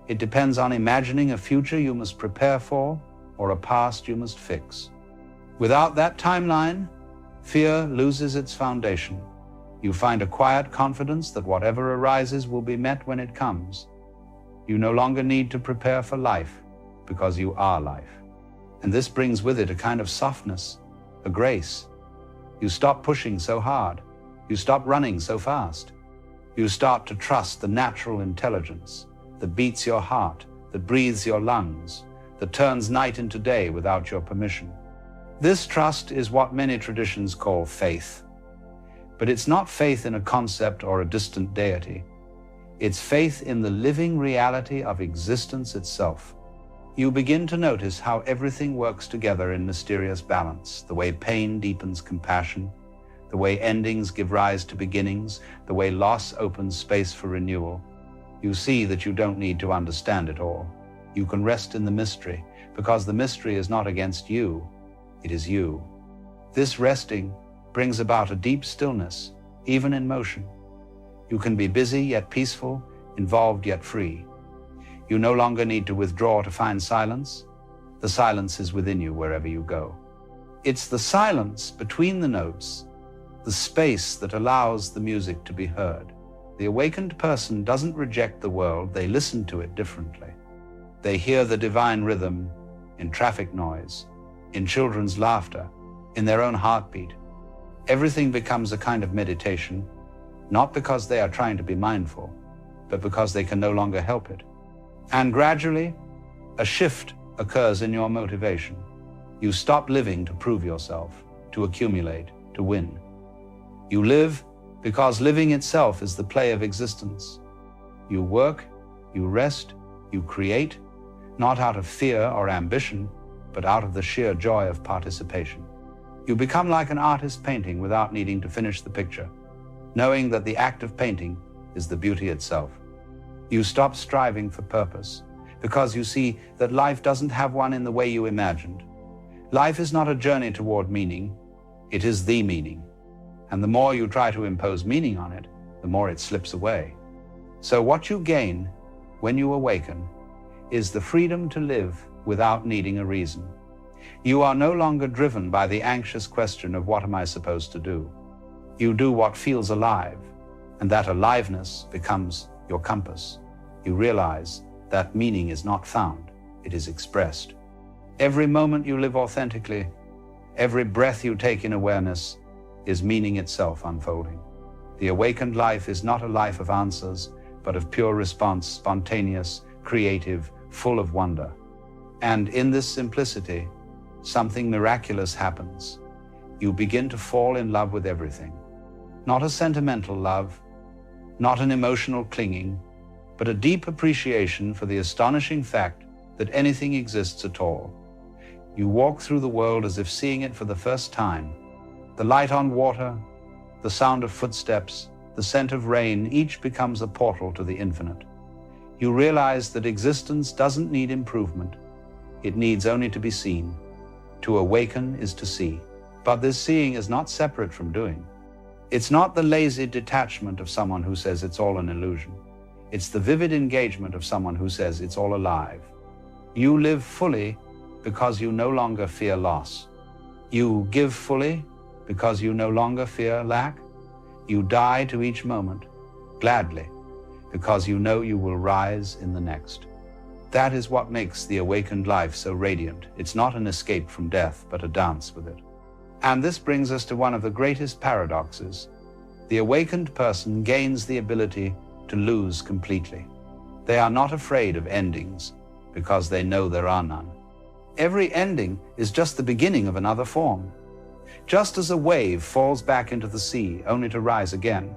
It depends on imagining a future you must prepare for or a past you must fix. Without that timeline, fear loses its foundation. You find a quiet confidence that whatever arises will be met when it comes. You no longer need to prepare for life, because you are life. And this brings with it a kind of softness, a grace. You stop pushing so hard. You stop running so fast. You start to trust the natural intelligence that beats your heart, that breathes your lungs, that turns night into day without your permission. This trust is what many traditions call faith. But it's not faith in a concept or a distant deity. It's faith in the living reality of existence itself. You begin to notice how everything works together in mysterious balance, the way pain deepens compassion, the way endings give rise to beginnings, the way loss opens space for renewal. You see that you don't need to understand it all. You can rest in the mystery, because the mystery is not against you, it is you. This resting brings about a deep stillness, even in motion. You can be busy yet peaceful, involved yet free. You no longer need to withdraw to find silence. The silence is within you wherever you go. It's the silence between the notes, the space that allows the music to be heard. The awakened person doesn't reject the world, they listen to it differently. They hear the divine rhythm in traffic noise, in children's laughter, in their own heartbeat. Everything becomes a kind of meditation, not because they are trying to be mindful, but because they can no longer help it. And gradually, a shift occurs in your motivation. You stop living to prove yourself, to accumulate, to win. You live because living itself is the play of existence. You work, you rest, you create, not out of fear or ambition, but out of the sheer joy of participation. You become like an artist painting without needing to finish the picture, knowing that the act of painting is the beauty itself. You stop striving for purpose, because you see that life doesn't have one in the way you imagined. Life is not a journey toward meaning, it is the meaning. And the more you try to impose meaning on it, the more it slips away. So what you gain when you awaken is the freedom to live without needing a reason. You are no longer driven by the anxious question of what am I supposed to do? You do what feels alive, and that aliveness becomes your compass. You realize that meaning is not found, it is expressed. Every moment you live authentically, every breath you take in awareness, is meaning itself unfolding. The awakened life is not a life of answers, but of pure response, spontaneous, creative, full of wonder. And in this simplicity, something miraculous happens. You begin to fall in love with everything. Not a sentimental love, not an emotional clinging, but a deep appreciation for the astonishing fact that anything exists at all. You walk through the world as if seeing it for the first time. The light on water, the sound of footsteps, the scent of rain, each becomes a portal to the infinite. You realize that existence doesn't need improvement. It needs only to be seen. To awaken is to see. But this seeing is not separate from doing. It's not the lazy detachment of someone who says it's all an illusion. It's the vivid engagement of someone who says it's all alive. You live fully because you no longer fear loss. You give fully because you no longer fear lack. You die to each moment, gladly, because you know you will rise in the next. That is what makes the awakened life so radiant. It's not an escape from death, but a dance with it. And this brings us to one of the greatest paradoxes. The awakened person gains the ability to lose completely. They are not afraid of endings, because they know there are none. Every ending is just the beginning of another form. Just as a wave falls back into the sea, only to rise again,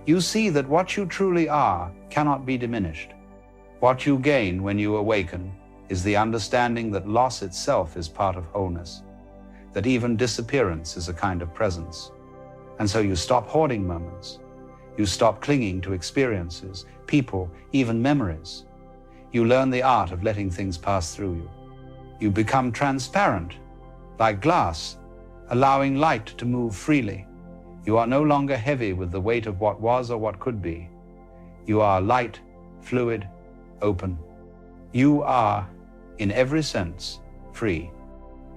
you see that what you truly are cannot be diminished. What you gain when you awaken is the understanding that loss itself is part of wholeness, that even disappearance is a kind of presence. And so you stop hoarding moments. You stop clinging to experiences, people, even memories. You learn the art of letting things pass through you. You become transparent, like glass, allowing light to move freely. You are no longer heavy with the weight of what was or what could be. You are light, fluid, open. You are, in every sense, free.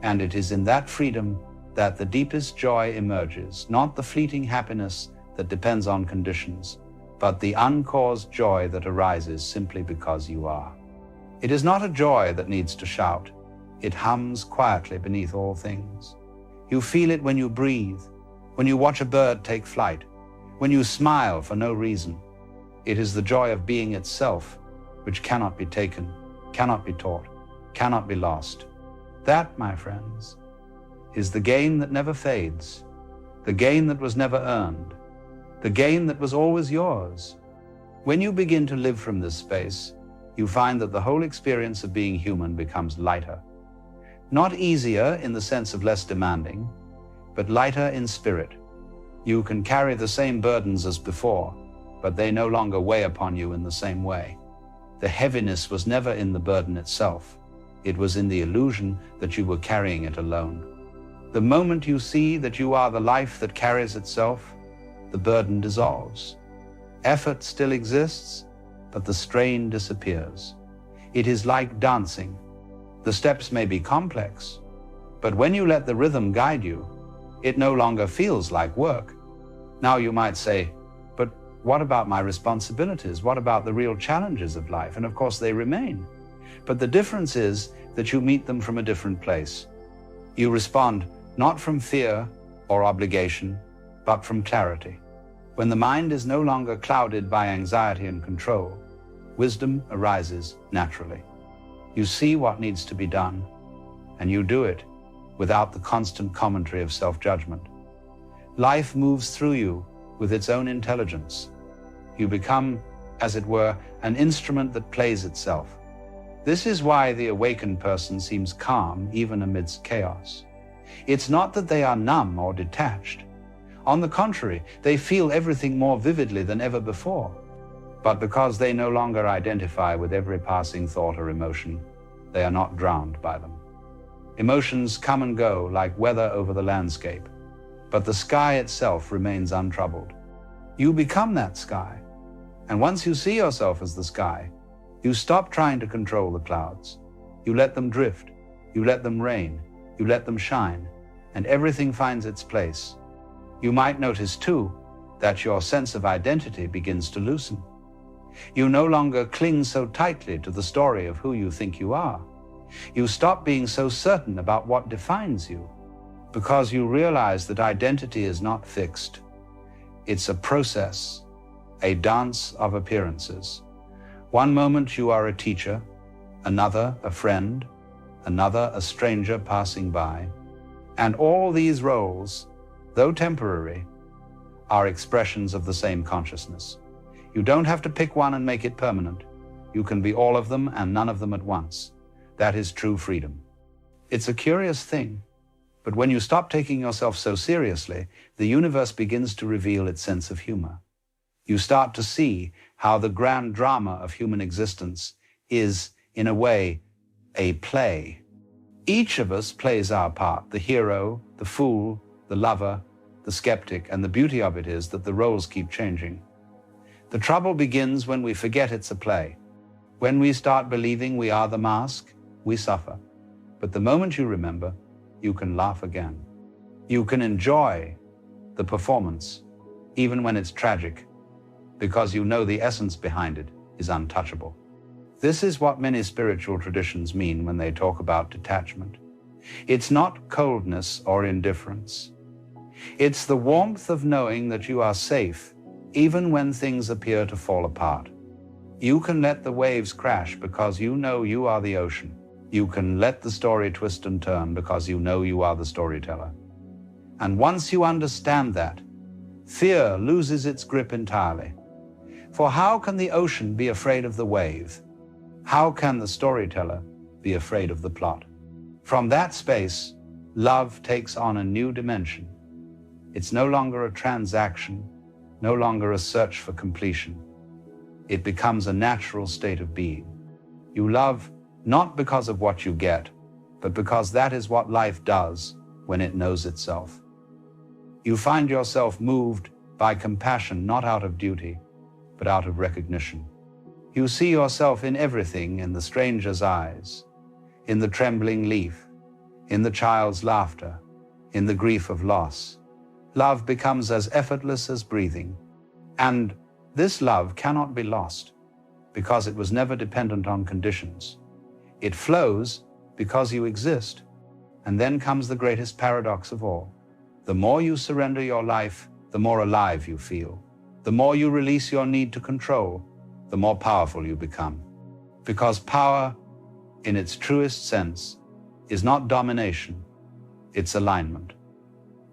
And it is in that freedom that the deepest joy emerges, not the fleeting happiness that depends on conditions, but the uncaused joy that arises simply because you are. It is not a joy that needs to shout. It hums quietly beneath all things. You feel it when you breathe, when you watch a bird take flight, when you smile for no reason. It is the joy of being itself, which cannot be taken, cannot be taught, cannot be lost. That, my friends, is the gain that never fades, the gain that was never earned, the gain that was always yours. When you begin to live from this space, you find that the whole experience of being human becomes lighter. Not easier in the sense of less demanding, but lighter in spirit, You can carry the same burdens as before, but they no longer weigh upon you in the same way. The heaviness was never in the burden itself. It was in the illusion that you were carrying it alone. The moment you see that you are the life that carries itself, the burden dissolves. Effort still exists, but the strain disappears. It is like dancing. The steps may be complex, but when you let the rhythm guide you, it no longer feels like work. Now you might say, but what about my responsibilities? What about the real challenges of life? And of course they remain. But the difference is that you meet them from a different place. You respond not from fear or obligation, but from clarity. When the mind is no longer clouded by anxiety and control, wisdom arises naturally. You see what needs to be done, and you do it without the constant commentary of self-judgment. Life moves through you with its own intelligence. You become, as it were, an instrument that plays itself. This is why the awakened person seems calm even amidst chaos. It's not that they are numb or detached. On the contrary, they feel everything more vividly than ever before. But because they no longer identify with every passing thought or emotion, they are not drowned by them. Emotions come and go like weather over the landscape, but the sky itself remains untroubled. You become that sky, and once you see yourself as the sky, you stop trying to control the clouds. You let them drift, you let them rain, you let them shine, and everything finds its place. You might notice too that your sense of identity begins to loosen. You no longer cling so tightly to the story of who you think you are. You stop being so certain about what defines you, because you realize that identity is not fixed. It's a process, a dance of appearances. One moment you are a teacher, another a friend, another a stranger passing by. And all these roles, though temporary, are expressions of the same consciousness. You don't have to pick one and make it permanent. You can be all of them and none of them at once. That is true freedom. It's a curious thing, but when you stop taking yourself so seriously, the universe begins to reveal its sense of humor. You start to see how the grand drama of human existence is, in a way, a play. Each of us plays our part, the hero, the fool, the lover, the skeptic, and the beauty of it is that the roles keep changing. The trouble begins when we forget it's a play. When we start believing we are the mask, we suffer. But the moment you remember, you can laugh again. You can enjoy the performance, even when it's tragic, because you know the essence behind it is untouchable. This is what many spiritual traditions mean when they talk about detachment. It's not coldness or indifference. It's the warmth of knowing that you are safe, even when things appear to fall apart. You can let the waves crash because you know you are the ocean. You can let the story twist and turn because you know you are the storyteller. And once you understand that, fear loses its grip entirely. For how can the ocean be afraid of the wave? How can the storyteller be afraid of the plot? From that space, love takes on a new dimension. It's no longer a transaction, no longer a search for completion. It becomes a natural state of being. You love not because of what you get, but because that is what life does when it knows itself. You find yourself moved by compassion not out of duty, but out of recognition. You see yourself in everything, in the stranger's eyes, in the trembling leaf, in the child's laughter, in the grief of loss. Love becomes as effortless as breathing. And this love cannot be lost because it was never dependent on conditions. It flows because you exist. And then comes the greatest paradox of all. The more you surrender your life, the more alive you feel. The more you release your need to control, the more powerful you become. Because power, in its truest sense, is not domination, it's alignment.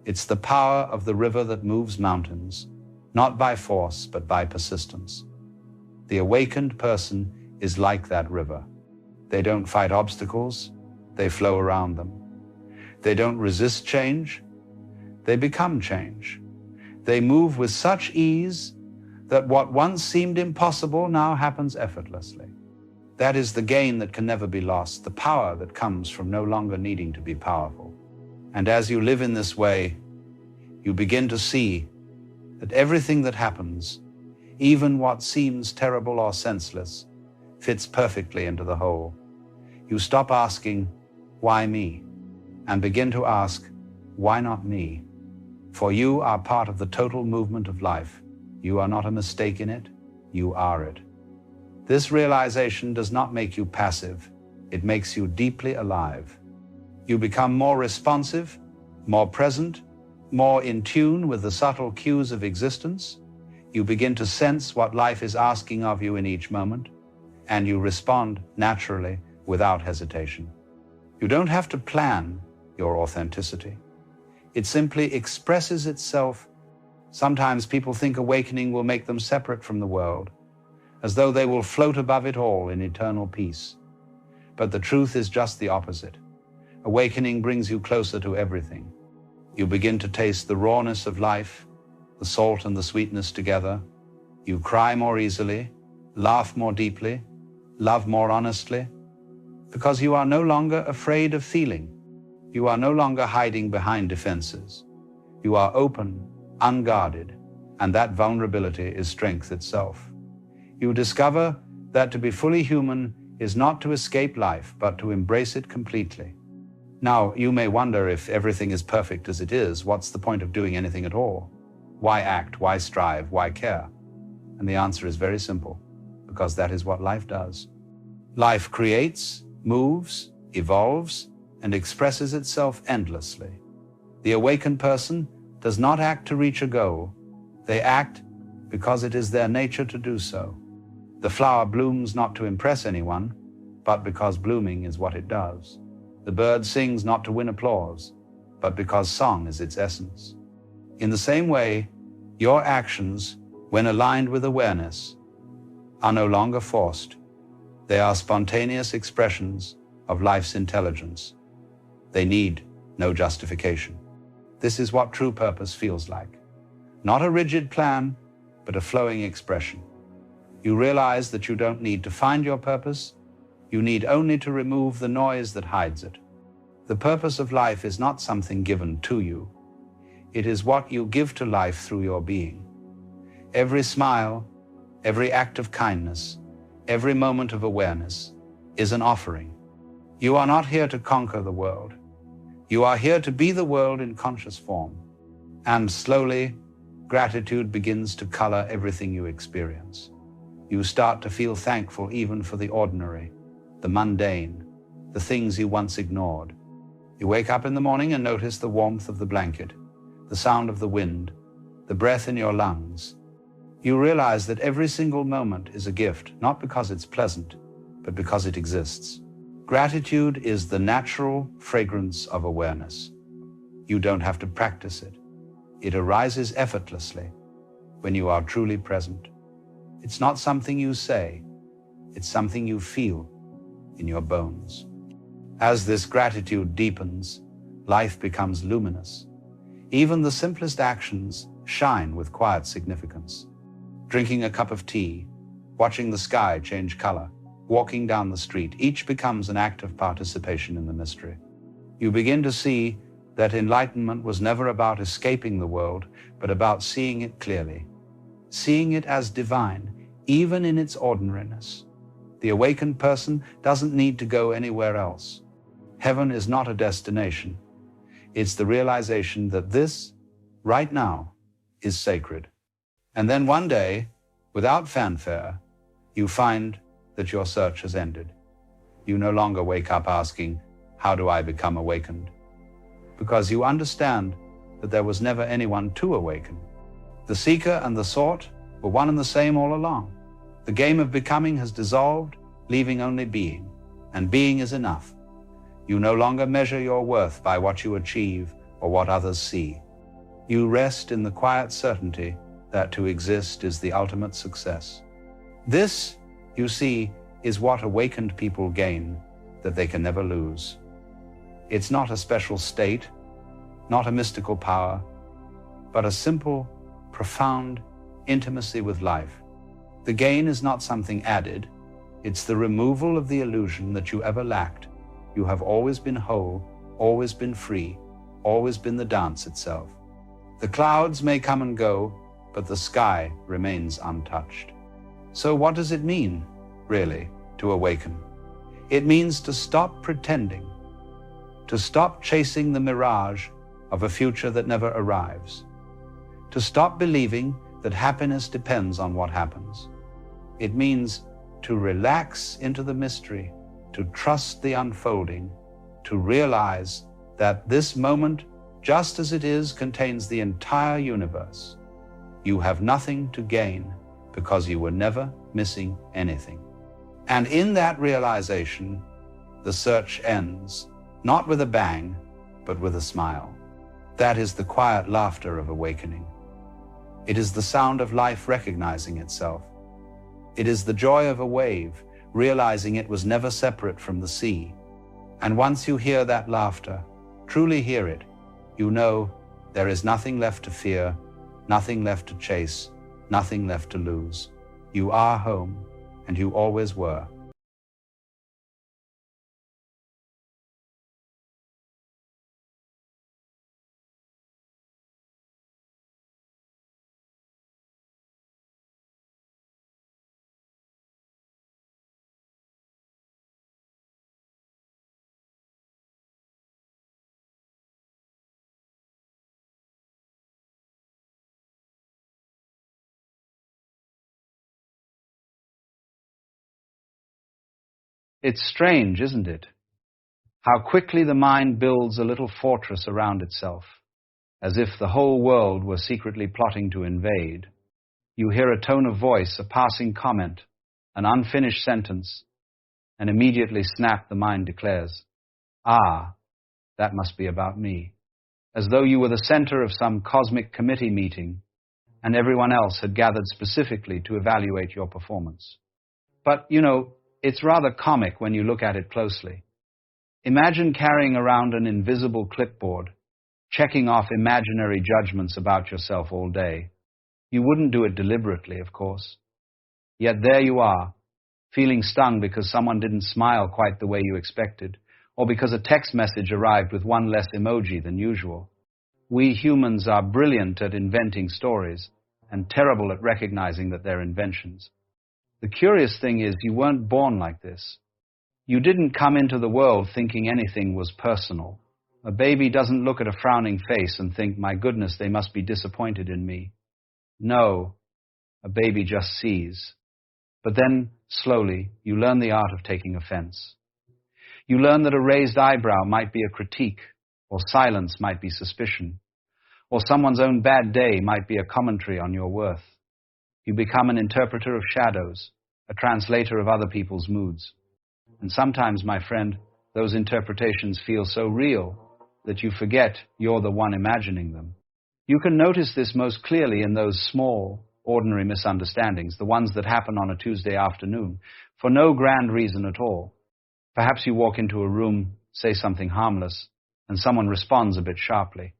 It's the power of the river that moves mountains, not by force, but by persistence. The awakened person is like that river. They don't fight obstacles, they flow around them. They don't resist change, they become change. They move with such ease that what once seemed impossible now happens effortlessly. That is the gain that can never be lost, the power that comes from no longer needing to be powerful. And as you live in this way, you begin to see that everything that happens, even what seems terrible or senseless, fits perfectly into the whole. You stop asking, why me? And begin to ask, why not me? For you are part of the total movement of life. You are not a mistake in it, you are it. This realization does not make you passive, it makes you deeply alive. You become more responsive, more present, more in tune with the subtle cues of existence. You begin to sense what life is asking of you in each moment, and you respond naturally without hesitation. You don't have to plan your authenticity. It simply expresses itself. Sometimes people think awakening will make them separate from the world, as though they will float above it all in eternal peace. But the truth is just the opposite. Awakening brings you closer to everything. You begin to taste the rawness of life, the salt and the sweetness together. You cry more easily, laugh more deeply, love more honestly, because you are no longer afraid of feeling. You are no longer hiding behind defenses. You are open, unguarded, and that vulnerability is strength itself. You discover that to be fully human is not to escape life, but to embrace it completely. Now, you may wonder, if everything is perfect as it is, what's the point of doing anything at all? Why act? Why strive? Why care? And the answer is very simple, because that is what life does. Life creates, moves, evolves, and expresses itself endlessly. The awakened person does not act to reach a goal. They act because it is their nature to do so. The flower blooms not to impress anyone, but because blooming is what it does. The bird sings not to win applause, but because song is its essence. In the same way, your actions, when aligned with awareness, are no longer forced. They are spontaneous expressions of life's intelligence. They need no justification. This is what true purpose feels like. Not a rigid plan, but a flowing expression. You realize that you don't need to find your purpose. You need only to remove the noise that hides it. The purpose of life is not something given to you. It is what you give to life through your being. Every smile, every act of kindness, every moment of awareness is an offering. You are not here to conquer the world. You are here to be the world in conscious form. And slowly, gratitude begins to color everything you experience. You start to feel thankful even for the ordinary, the mundane, the things you once ignored. You wake up in the morning and notice the warmth of the blanket, the sound of the wind, the breath in your lungs. You realize that every single moment is a gift, not because it's pleasant, but because it exists. Gratitude is the natural fragrance of awareness. You don't have to practice it. It arises effortlessly when you are truly present. It's not something you say, it's something you feel in your bones. As this gratitude deepens, life becomes luminous. Even the simplest actions shine with quiet significance. Drinking a cup of tea, watching the sky change color, walking down the street, each becomes an act of participation in the mystery. You begin to see that enlightenment was never about escaping the world, but about seeing it clearly, seeing it as divine, even in its ordinariness. The awakened person doesn't need to go anywhere else. Heaven is not a destination. It's the realization that this, right now, is sacred. And then one day, without fanfare, you find that your search has ended. You no longer wake up asking, how do I become awakened? Because you understand that there was never anyone to awaken. The seeker and the sought were one and the same all along. The game of becoming has dissolved, leaving only being, and being is enough. You no longer measure your worth by what you achieve or what others see. You rest in the quiet certainty that to exist is the ultimate success. This, you see, is what awakened people gain that they can never lose. It's not a special state, not a mystical power, but a simple, profound intimacy with life. The gain is not something added, it's the removal of the illusion that you ever lacked. You have always been whole, always been free, always been the dance itself. The clouds may come and go, but the sky remains untouched. So what does it mean, really, to awaken? It means to stop pretending, to stop chasing the mirage of a future that never arrives, to stop believing that happiness depends on what happens. It means to relax into the mystery, to trust the unfolding, to realize that this moment, just as it is, contains the entire universe. You have nothing to gain because you were never missing anything. And in that realization, the search ends, not with a bang, but with a smile. That is the quiet laughter of awakening. It is the sound of life recognizing itself. It is the joy of a wave, realizing it was never separate from the sea. And once you hear that laughter, truly hear it, you know there is nothing left to fear, nothing left to chase, nothing left to lose. You are home, and you always were. It's strange, isn't it? How quickly the mind builds a little fortress around itself, as if the whole world were secretly plotting to invade. You hear a tone of voice, a passing comment, an unfinished sentence, and immediately snap the mind declares, "Ah, that must be about me," as though you were the center of some cosmic committee meeting and everyone else had gathered specifically to evaluate your performance. But, it's rather comic when you look at it closely. Imagine carrying around an invisible clipboard, checking off imaginary judgments about yourself all day. You wouldn't do it deliberately, of course. Yet there you are, feeling stung because someone didn't smile quite the way you expected, or because a text message arrived with one less emoji than usual. We humans are brilliant at inventing stories and terrible at recognizing that they're inventions. The curious thing is, you weren't born like this. You didn't come into the world thinking anything was personal. A baby doesn't look at a frowning face and think, "My goodness, they must be disappointed in me." No, a baby just sees. But then, slowly, you learn the art of taking offense. You learn that a raised eyebrow might be a critique, or silence might be suspicion, or someone's own bad day might be a commentary on your worth. You become an interpreter of shadows, a translator of other people's moods. And sometimes, my friend, those interpretations feel so real that you forget you're the one imagining them. You can notice this most clearly in those small, ordinary misunderstandings, the ones that happen on a Tuesday afternoon, for no grand reason at all. Perhaps you walk into a room, say something harmless, and someone responds a bit sharply.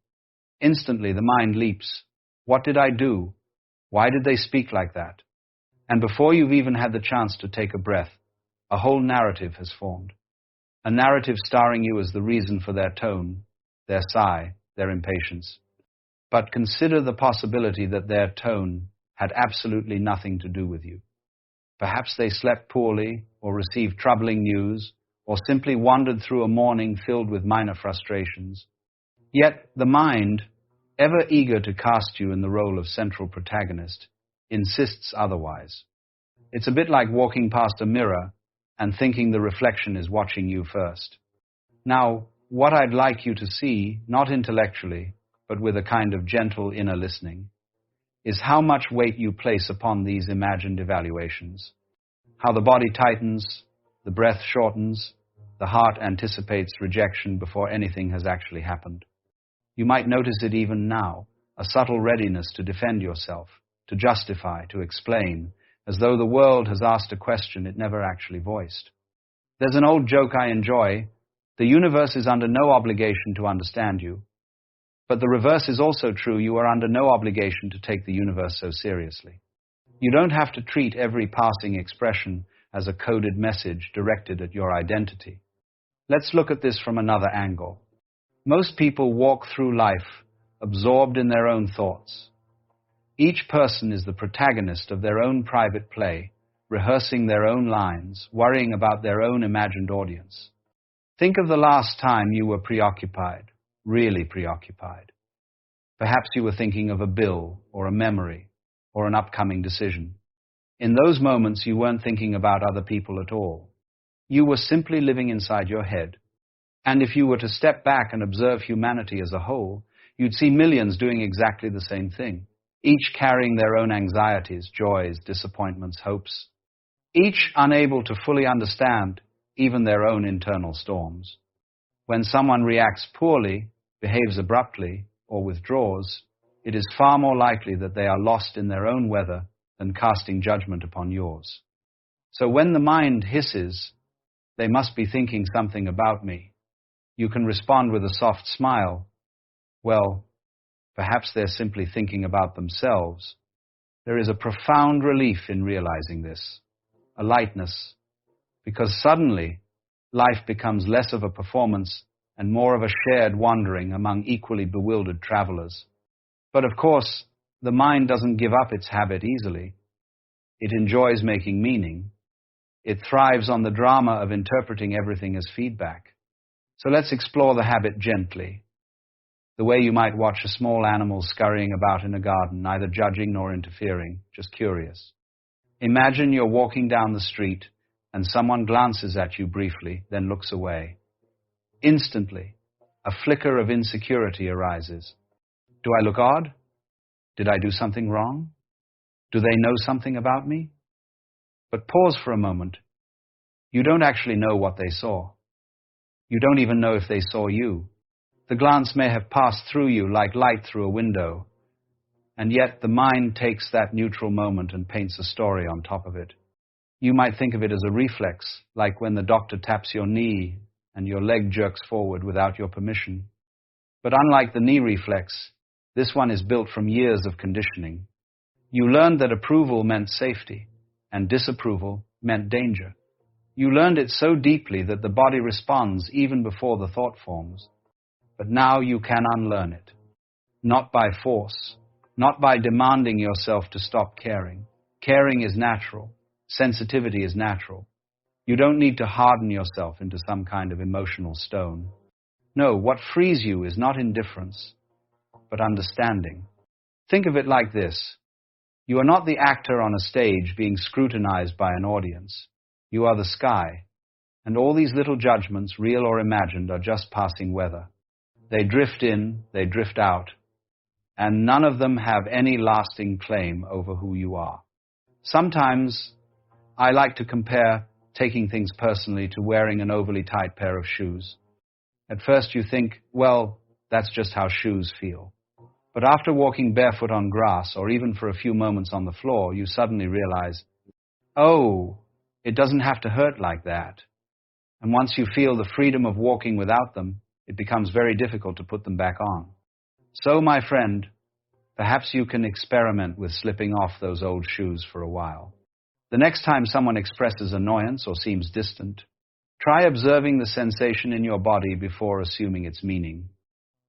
Instantly, the mind leaps. What did I do? Why did they speak like that? And before you've even had the chance to take a breath, a whole narrative has formed. A narrative starring you as the reason for their tone, their sigh, their impatience. But consider the possibility that their tone had absolutely nothing to do with you. Perhaps they slept poorly, or received troubling news, or simply wandered through a morning filled with minor frustrations. Yet the mind, ever eager to cast you in the role of central protagonist, insists otherwise. It's a bit like walking past a mirror and thinking the reflection is watching you first. Now, what I'd like you to see, not intellectually, but with a kind of gentle inner listening, is how much weight you place upon these imagined evaluations. How the body tightens, the breath shortens, the heart anticipates rejection before anything has actually happened. You might notice it even now, a subtle readiness to defend yourself, to justify, to explain, as though the world has asked a question it never actually voiced. There's an old joke I enjoy: the universe is under no obligation to understand you, But the reverse is also true. You are under no obligation to take the universe so seriously. You don't have to treat every passing expression as a coded message directed at your identity. Let's look at this from another angle. Most people walk through life absorbed in their own thoughts. Each person is the protagonist of their own private play, rehearsing their own lines, worrying about their own imagined audience. Think of the last time you were preoccupied, really preoccupied. Perhaps you were thinking of a bill or a memory or an upcoming decision. In those moments, you weren't thinking about other people at all. You were simply living inside your head. And if you were to step back and observe humanity as a whole, you'd see millions doing exactly the same thing, each carrying their own anxieties, joys, disappointments, hopes, each unable to fully understand even their own internal storms. When someone reacts poorly, behaves abruptly, or withdraws, it is far more likely that they are lost in their own weather than casting judgment upon yours. So when the mind hisses, "They must be thinking something about me," you can respond with a soft smile, "Well, perhaps they're simply thinking about themselves." There is a profound relief in realizing this, a lightness, because suddenly life becomes less of a performance and more of a shared wandering among equally bewildered travelers. But of course, the mind doesn't give up its habit easily. It enjoys making meaning. It thrives on the drama of interpreting everything as feedback. So let's explore the habit gently, the way you might watch a small animal scurrying about in a garden, neither judging nor interfering, just curious. Imagine you're walking down the street and someone glances at you briefly, then looks away. Instantly, a flicker of insecurity arises. Do I look odd? Did I do something wrong? Do they know something about me? But pause for a moment. You don't actually know what they saw. You don't even know if they saw you. The glance may have passed through you like light through a window, and yet the mind takes that neutral moment and paints a story on top of it. You might think of it as a reflex, like when the doctor taps your knee and your leg jerks forward without your permission. But unlike the knee reflex, this one is built from years of conditioning. You learned that approval meant safety, and disapproval meant danger. You learned it so deeply that the body responds even before the thought forms. But now you can unlearn it. Not by force, not by demanding yourself to stop caring. Caring is natural. Sensitivity is natural. You don't need to harden yourself into some kind of emotional stone. No, what frees you is not indifference, but understanding. Think of it like this. You are not the actor on a stage being scrutinized by an audience. You are the sky, and all these little judgments, real or imagined, are just passing weather. They drift in, they drift out, and none of them have any lasting claim over who you are. Sometimes I like to compare taking things personally to wearing an overly tight pair of shoes. At first you think, well, that's just how shoes feel. But after walking barefoot on grass, or even for a few moments on the floor, you suddenly realize, oh, it doesn't have to hurt like that. And once you feel the freedom of walking without them, it becomes very difficult to put them back on. So, my friend, perhaps you can experiment with slipping off those old shoes for a while. The next time someone expresses annoyance or seems distant, try observing the sensation in your body before assuming its meaning.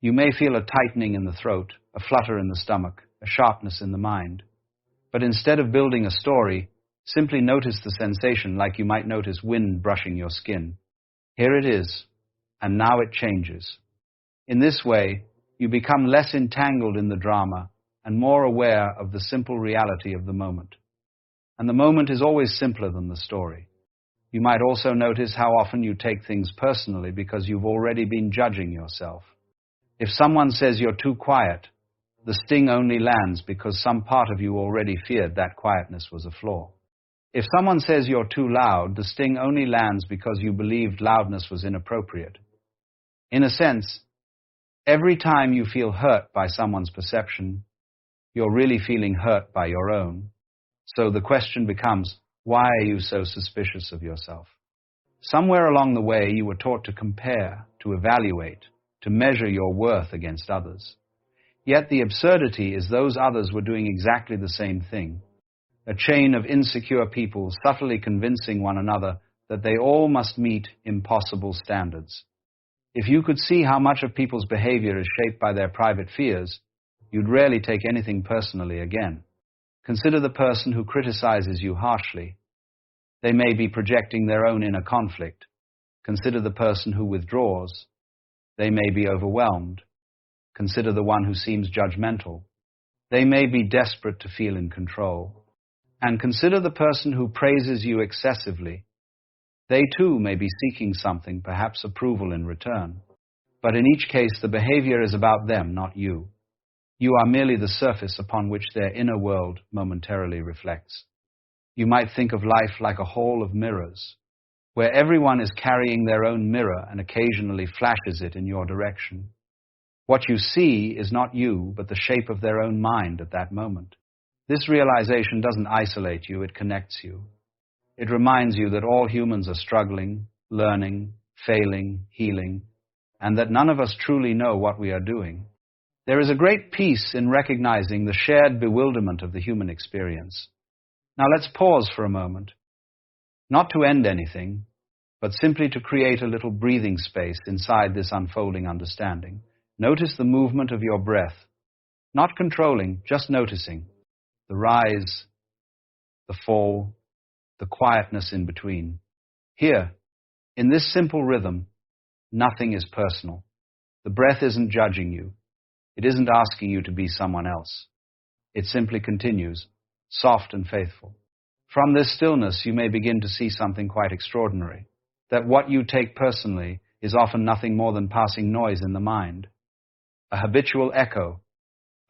You may feel a tightening in the throat, a flutter in the stomach, a sharpness in the mind. But instead of building a story, simply notice the sensation like you might notice wind brushing your skin. Here it is, and now it changes. In this way, you become less entangled in the drama and more aware of the simple reality of the moment. And the moment is always simpler than the story. You might also notice how often you take things personally because you've already been judging yourself. If someone says you're too quiet, the sting only lands because some part of you already feared that quietness was a flaw. If someone says you're too loud, the sting only lands because you believed loudness was inappropriate. In a sense, every time you feel hurt by someone's perception, you're really feeling hurt by your own. So the question becomes, why are you so suspicious of yourself? Somewhere along the way, you were taught to compare, to evaluate, to measure your worth against others. Yet the absurdity is those others were doing exactly the same thing. A chain of insecure people subtly convincing one another that they all must meet impossible standards. If you could see how much of people's behavior is shaped by their private fears, you'd rarely take anything personally again. Consider the person who criticizes you harshly. They may be projecting their own inner conflict. Consider the person who withdraws. They may be overwhelmed. Consider the one who seems judgmental. They may be desperate to feel in control. And consider the person who praises you excessively. They too may be seeking something, perhaps approval in return. But in each case, the behavior is about them, not you. You are merely the surface upon which their inner world momentarily reflects. You might think of life like a hall of mirrors, where everyone is carrying their own mirror and occasionally flashes it in your direction. What you see is not you, but the shape of their own mind at that moment. This realization doesn't isolate you, it connects you. It reminds you that all humans are struggling, learning, failing, healing, and that none of us truly know what we are doing. There is a great peace in recognizing the shared bewilderment of the human experience. Now let's pause for a moment, not to end anything, but simply to create a little breathing space inside this unfolding understanding. Notice the movement of your breath, not controlling, just noticing the rise, the fall, the quietness in between. Here, in this simple rhythm, nothing is personal. The breath isn't judging you. It isn't asking you to be someone else. It simply continues, soft and faithful. From this stillness, you may begin to see something quite extraordinary, that what you take personally is often nothing more than passing noise in the mind, a habitual echo,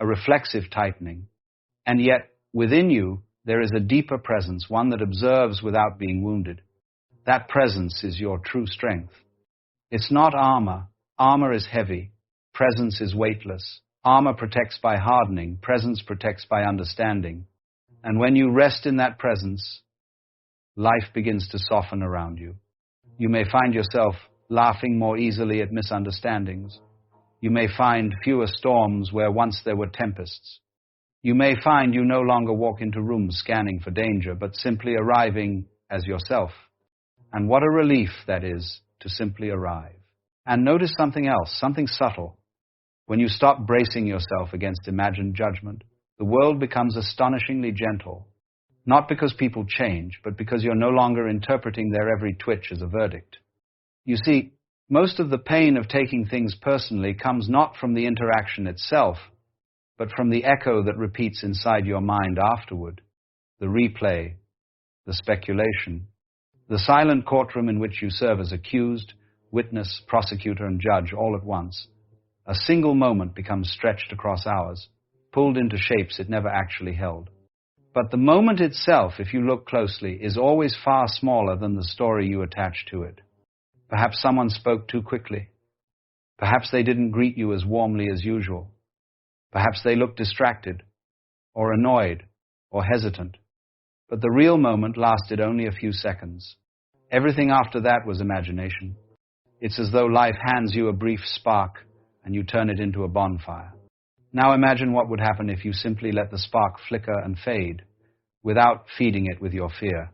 a reflexive tightening, and yet within you there is a deeper presence, one that observes without being wounded. That presence is your true strength. It's not armor. Armor is heavy. Presence is weightless. Armor protects by hardening. Presence protects by understanding. And when you rest in that presence, life begins to soften around you. You may find yourself laughing more easily at misunderstandings. You may find fewer storms where once there were tempests. You may find you no longer walk into rooms scanning for danger, but simply arriving as yourself. And what a relief that is to simply arrive. And notice something else, something subtle. When you stop bracing yourself against imagined judgment, the world becomes astonishingly gentle. Not because people change, but because you're no longer interpreting their every twitch as a verdict. You see, most of the pain of taking things personally comes not from the interaction itself, but from the echo that repeats inside your mind afterward, the replay, the speculation, the silent courtroom in which you serve as accused, witness, prosecutor, and judge all at once. A single moment becomes stretched across hours, pulled into shapes it never actually held. But the moment itself, if you look closely, is always far smaller than the story you attach to it. Perhaps someone spoke too quickly. Perhaps they didn't greet you as warmly as usual. Perhaps they looked distracted, or annoyed, or hesitant. But the real moment lasted only a few seconds. Everything after that was imagination. It's as though life hands you a brief spark and you turn it into a bonfire. Now imagine what would happen if you simply let the spark flicker and fade, without feeding it with your fear.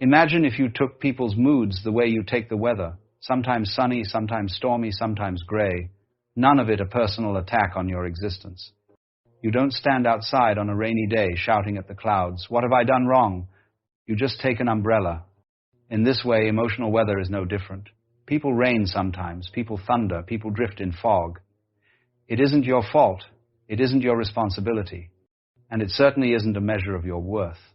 Imagine if you took people's moods the way you take the weather, sometimes sunny, sometimes stormy, sometimes gray, none of it a personal attack on your existence. You don't stand outside on a rainy day shouting at the clouds, "What have I done wrong?" You just take an umbrella. In this way, emotional weather is no different. People rain sometimes, people thunder, people drift in fog. It isn't your fault. It isn't your responsibility, and it certainly isn't a measure of your worth.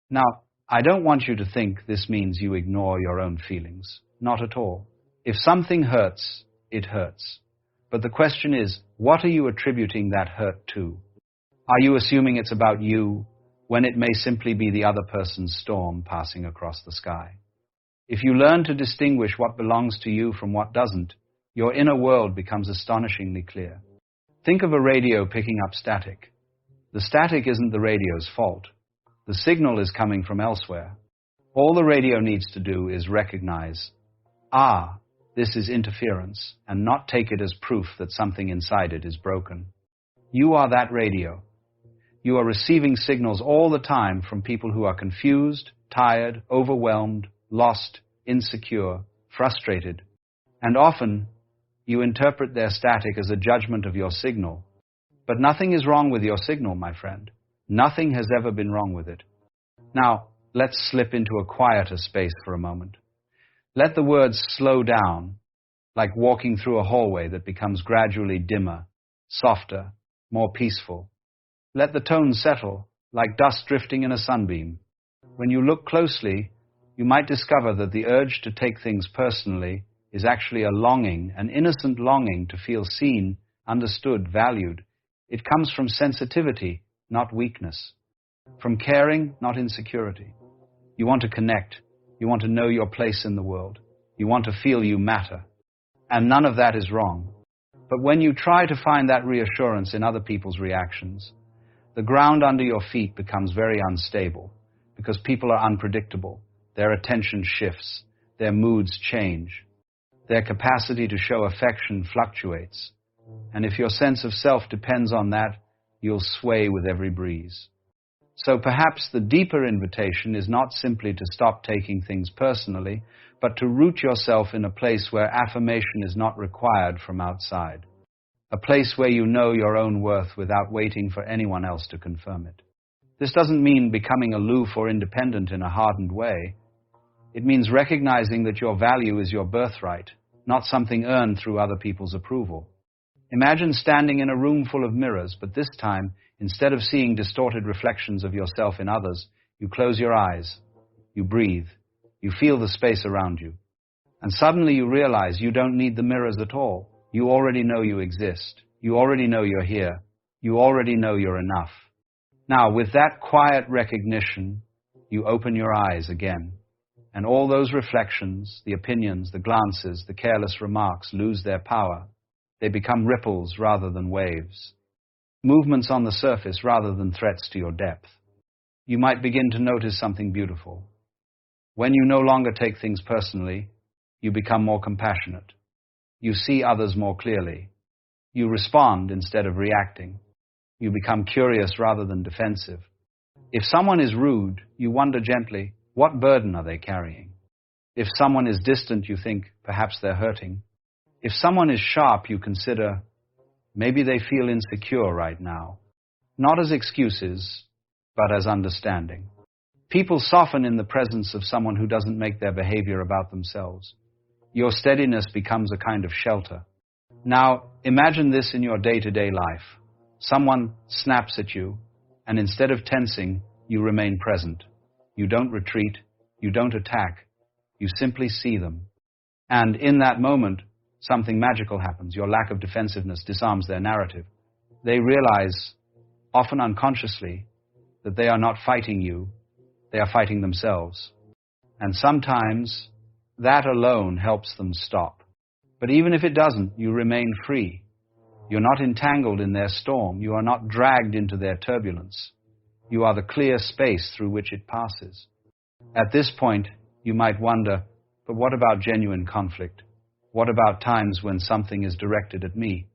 Now, I don't want you to think this means you ignore your own feelings. Not at all. If something hurts, it hurts. But the question is, what are you attributing that hurt to? Are you assuming it's about you, when it may simply be the other person's storm passing across the sky? If you learn to distinguish what belongs to you from what doesn't, your inner world becomes astonishingly clear. Think of a radio picking up static. The static isn't the radio's fault. The signal is coming from elsewhere. All the radio needs to do is recognize, this is interference, and not take it as proof that something inside it is broken. You are that radio. You are receiving signals all the time from people who are confused, tired, overwhelmed, lost, insecure, frustrated, and often you interpret their static as a judgment of your signal. But nothing is wrong with your signal, my friend. Nothing has ever been wrong with it. Now, let's slip into a quieter space for a moment. Let the words slow down, like walking through a hallway that becomes gradually dimmer, softer, more peaceful. Let the tones settle, like dust drifting in a sunbeam. When you look closely, you might discover that the urge to take things personally is actually a longing, an innocent longing to feel seen, understood, valued. It comes from sensitivity, not weakness. From caring, not insecurity. You want to connect. You want to know your place in the world. You want to feel you matter. And none of that is wrong. But when you try to find that reassurance in other people's reactions, the ground under your feet becomes very unstable because people are unpredictable. Their attention shifts. Their moods change. Their capacity to show affection fluctuates. And if your sense of self depends on that, you'll sway with every breeze. So perhaps the deeper invitation is not simply to stop taking things personally, but to root yourself in a place where affirmation is not required from outside. A place where you know your own worth without waiting for anyone else to confirm it. This doesn't mean becoming aloof or independent in a hardened way. It means recognizing that your value is your birthright, not something earned through other people's approval. Imagine standing in a room full of mirrors, but this time, instead of seeing distorted reflections of yourself in others, you close your eyes, you breathe, you feel the space around you. And suddenly you realize you don't need the mirrors at all. You already know you exist. You already know you're here. You already know you're enough. Now, with that quiet recognition, you open your eyes again. And all those reflections, the opinions, the glances, the careless remarks lose their power. They become ripples rather than waves. Movements on the surface rather than threats to your depth. You might begin to notice something beautiful. When you no longer take things personally, you become more compassionate. You see others more clearly. You respond instead of reacting. You become curious rather than defensive. If someone is rude, you wonder gently, what burden are they carrying? If someone is distant, you think, perhaps they're hurting. If someone is sharp, you consider, maybe they feel insecure right now. Not as excuses, but as understanding. People soften in the presence of someone who doesn't make their behavior about themselves. Your steadiness becomes a kind of shelter. Now, imagine this in your day-to-day life. Someone snaps at you, and instead of tensing, you remain present. You don't retreat. You don't attack. You simply see them. And in that moment, something magical happens. Your lack of defensiveness disarms their narrative. They realize, often unconsciously, that they are not fighting you, they are fighting themselves. And sometimes, that alone helps them stop. But even if it doesn't, you remain free. You're not entangled in their storm. You are not dragged into their turbulence. You are the clear space through which it passes. At this point, you might wonder, but what about genuine conflict? What about times when something is directed at me?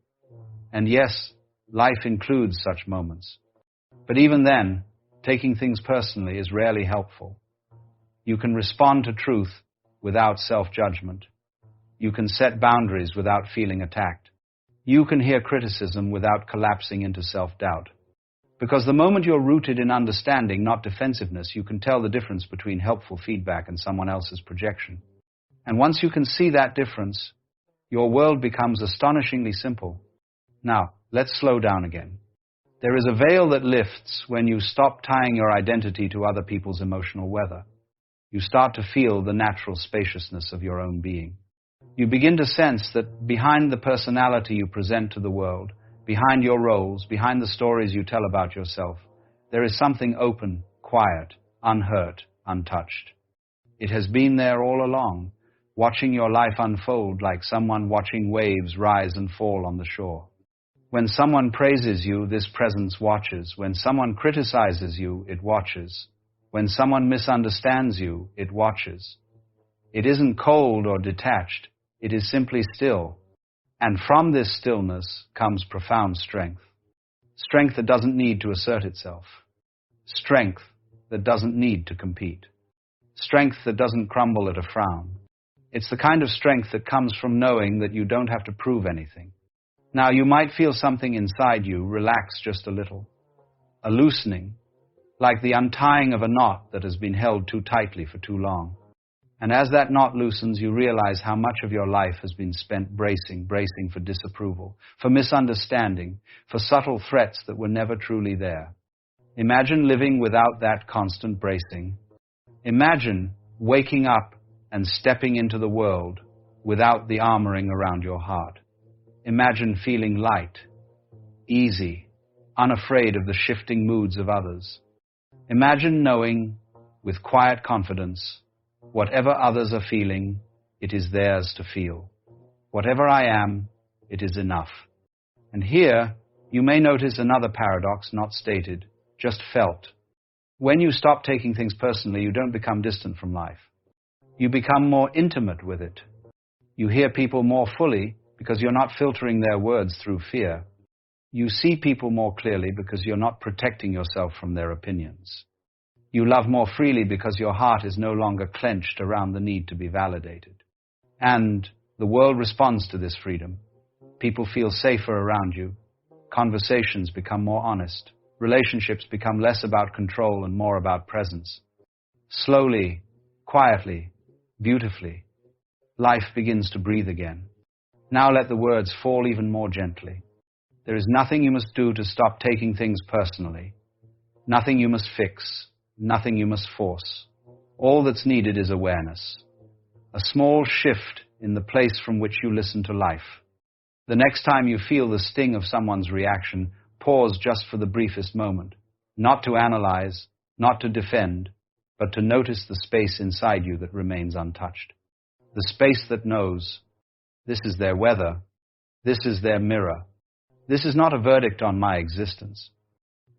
And yes, life includes such moments. But even then, taking things personally is rarely helpful. You can respond to truth without self-judgment. You can set boundaries without feeling attacked. You can hear criticism without collapsing into self-doubt. Because the moment you're rooted in understanding, not defensiveness, you can tell the difference between helpful feedback and someone else's projection. And once you can see that difference, your world becomes astonishingly simple. Now, let's slow down again. There is a veil that lifts when you stop tying your identity to other people's emotional weather. You start to feel the natural spaciousness of your own being. You begin to sense that behind the personality you present to the world, behind your roles, behind the stories you tell about yourself, there is something open, quiet, unhurt, untouched. It has been there all along, watching your life unfold like someone watching waves rise and fall on the shore. When someone praises you, this presence watches. When someone criticizes you, it watches. When someone misunderstands you, it watches. It isn't cold or detached. It is simply still. And from this stillness comes profound strength. Strength that doesn't need to assert itself. Strength that doesn't need to compete. Strength that doesn't crumble at a frown. It's the kind of strength that comes from knowing that you don't have to prove anything. Now, you might feel something inside you relax just a little. A loosening, like the untying of a knot that has been held too tightly for too long. And as that knot loosens, you realize how much of your life has been spent bracing for disapproval, for misunderstanding, for subtle threats that were never truly there. Imagine living without that constant bracing. Imagine waking up and stepping into the world without the armoring around your heart. Imagine feeling light, easy, unafraid of the shifting moods of others. Imagine knowing, with quiet confidence, whatever others are feeling, it is theirs to feel. Whatever I am, it is enough. And here, you may notice another paradox not stated, just felt. When you stop taking things personally, you don't become distant from life. You become more intimate with it. You hear people more fully because you're not filtering their words through fear. You see people more clearly because you're not protecting yourself from their opinions. You love more freely because your heart is no longer clenched around the need to be validated. And the world responds to this freedom. People feel safer around you. Conversations become more honest. Relationships become less about control and more about presence. Slowly, quietly, beautifully, life begins to breathe again. Now let the words fall even more gently. There is nothing you must do to stop taking things personally. Nothing you must fix. Nothing you must force. All that's needed is awareness. A small shift in the place from which you listen to life. The next time you feel the sting of someone's reaction, pause just for the briefest moment. Not to analyze, not to defend, but to notice the space inside you that remains untouched. The space that knows, this is their weather, this is their mirror. This is not a verdict on my existence.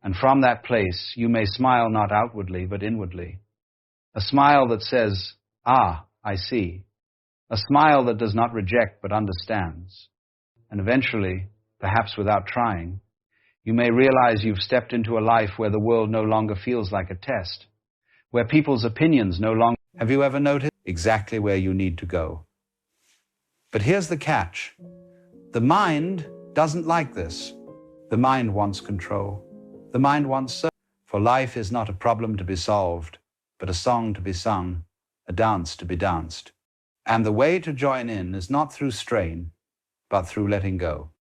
And from that place, you may smile not outwardly, but inwardly. A smile that says, "Ah, I see." A smile that does not reject, but understands. And eventually, perhaps without trying, you may realize you've stepped into a life where the world no longer feels like a test, where people's opinions no longer... Have you ever noticed exactly where you need to go? But here's the catch. The mind doesn't like this. The mind wants control. The mind wants certainty. For life is not a problem to be solved, but a song to be sung, a dance to be danced. And the way to join in is not through strain, but through letting go.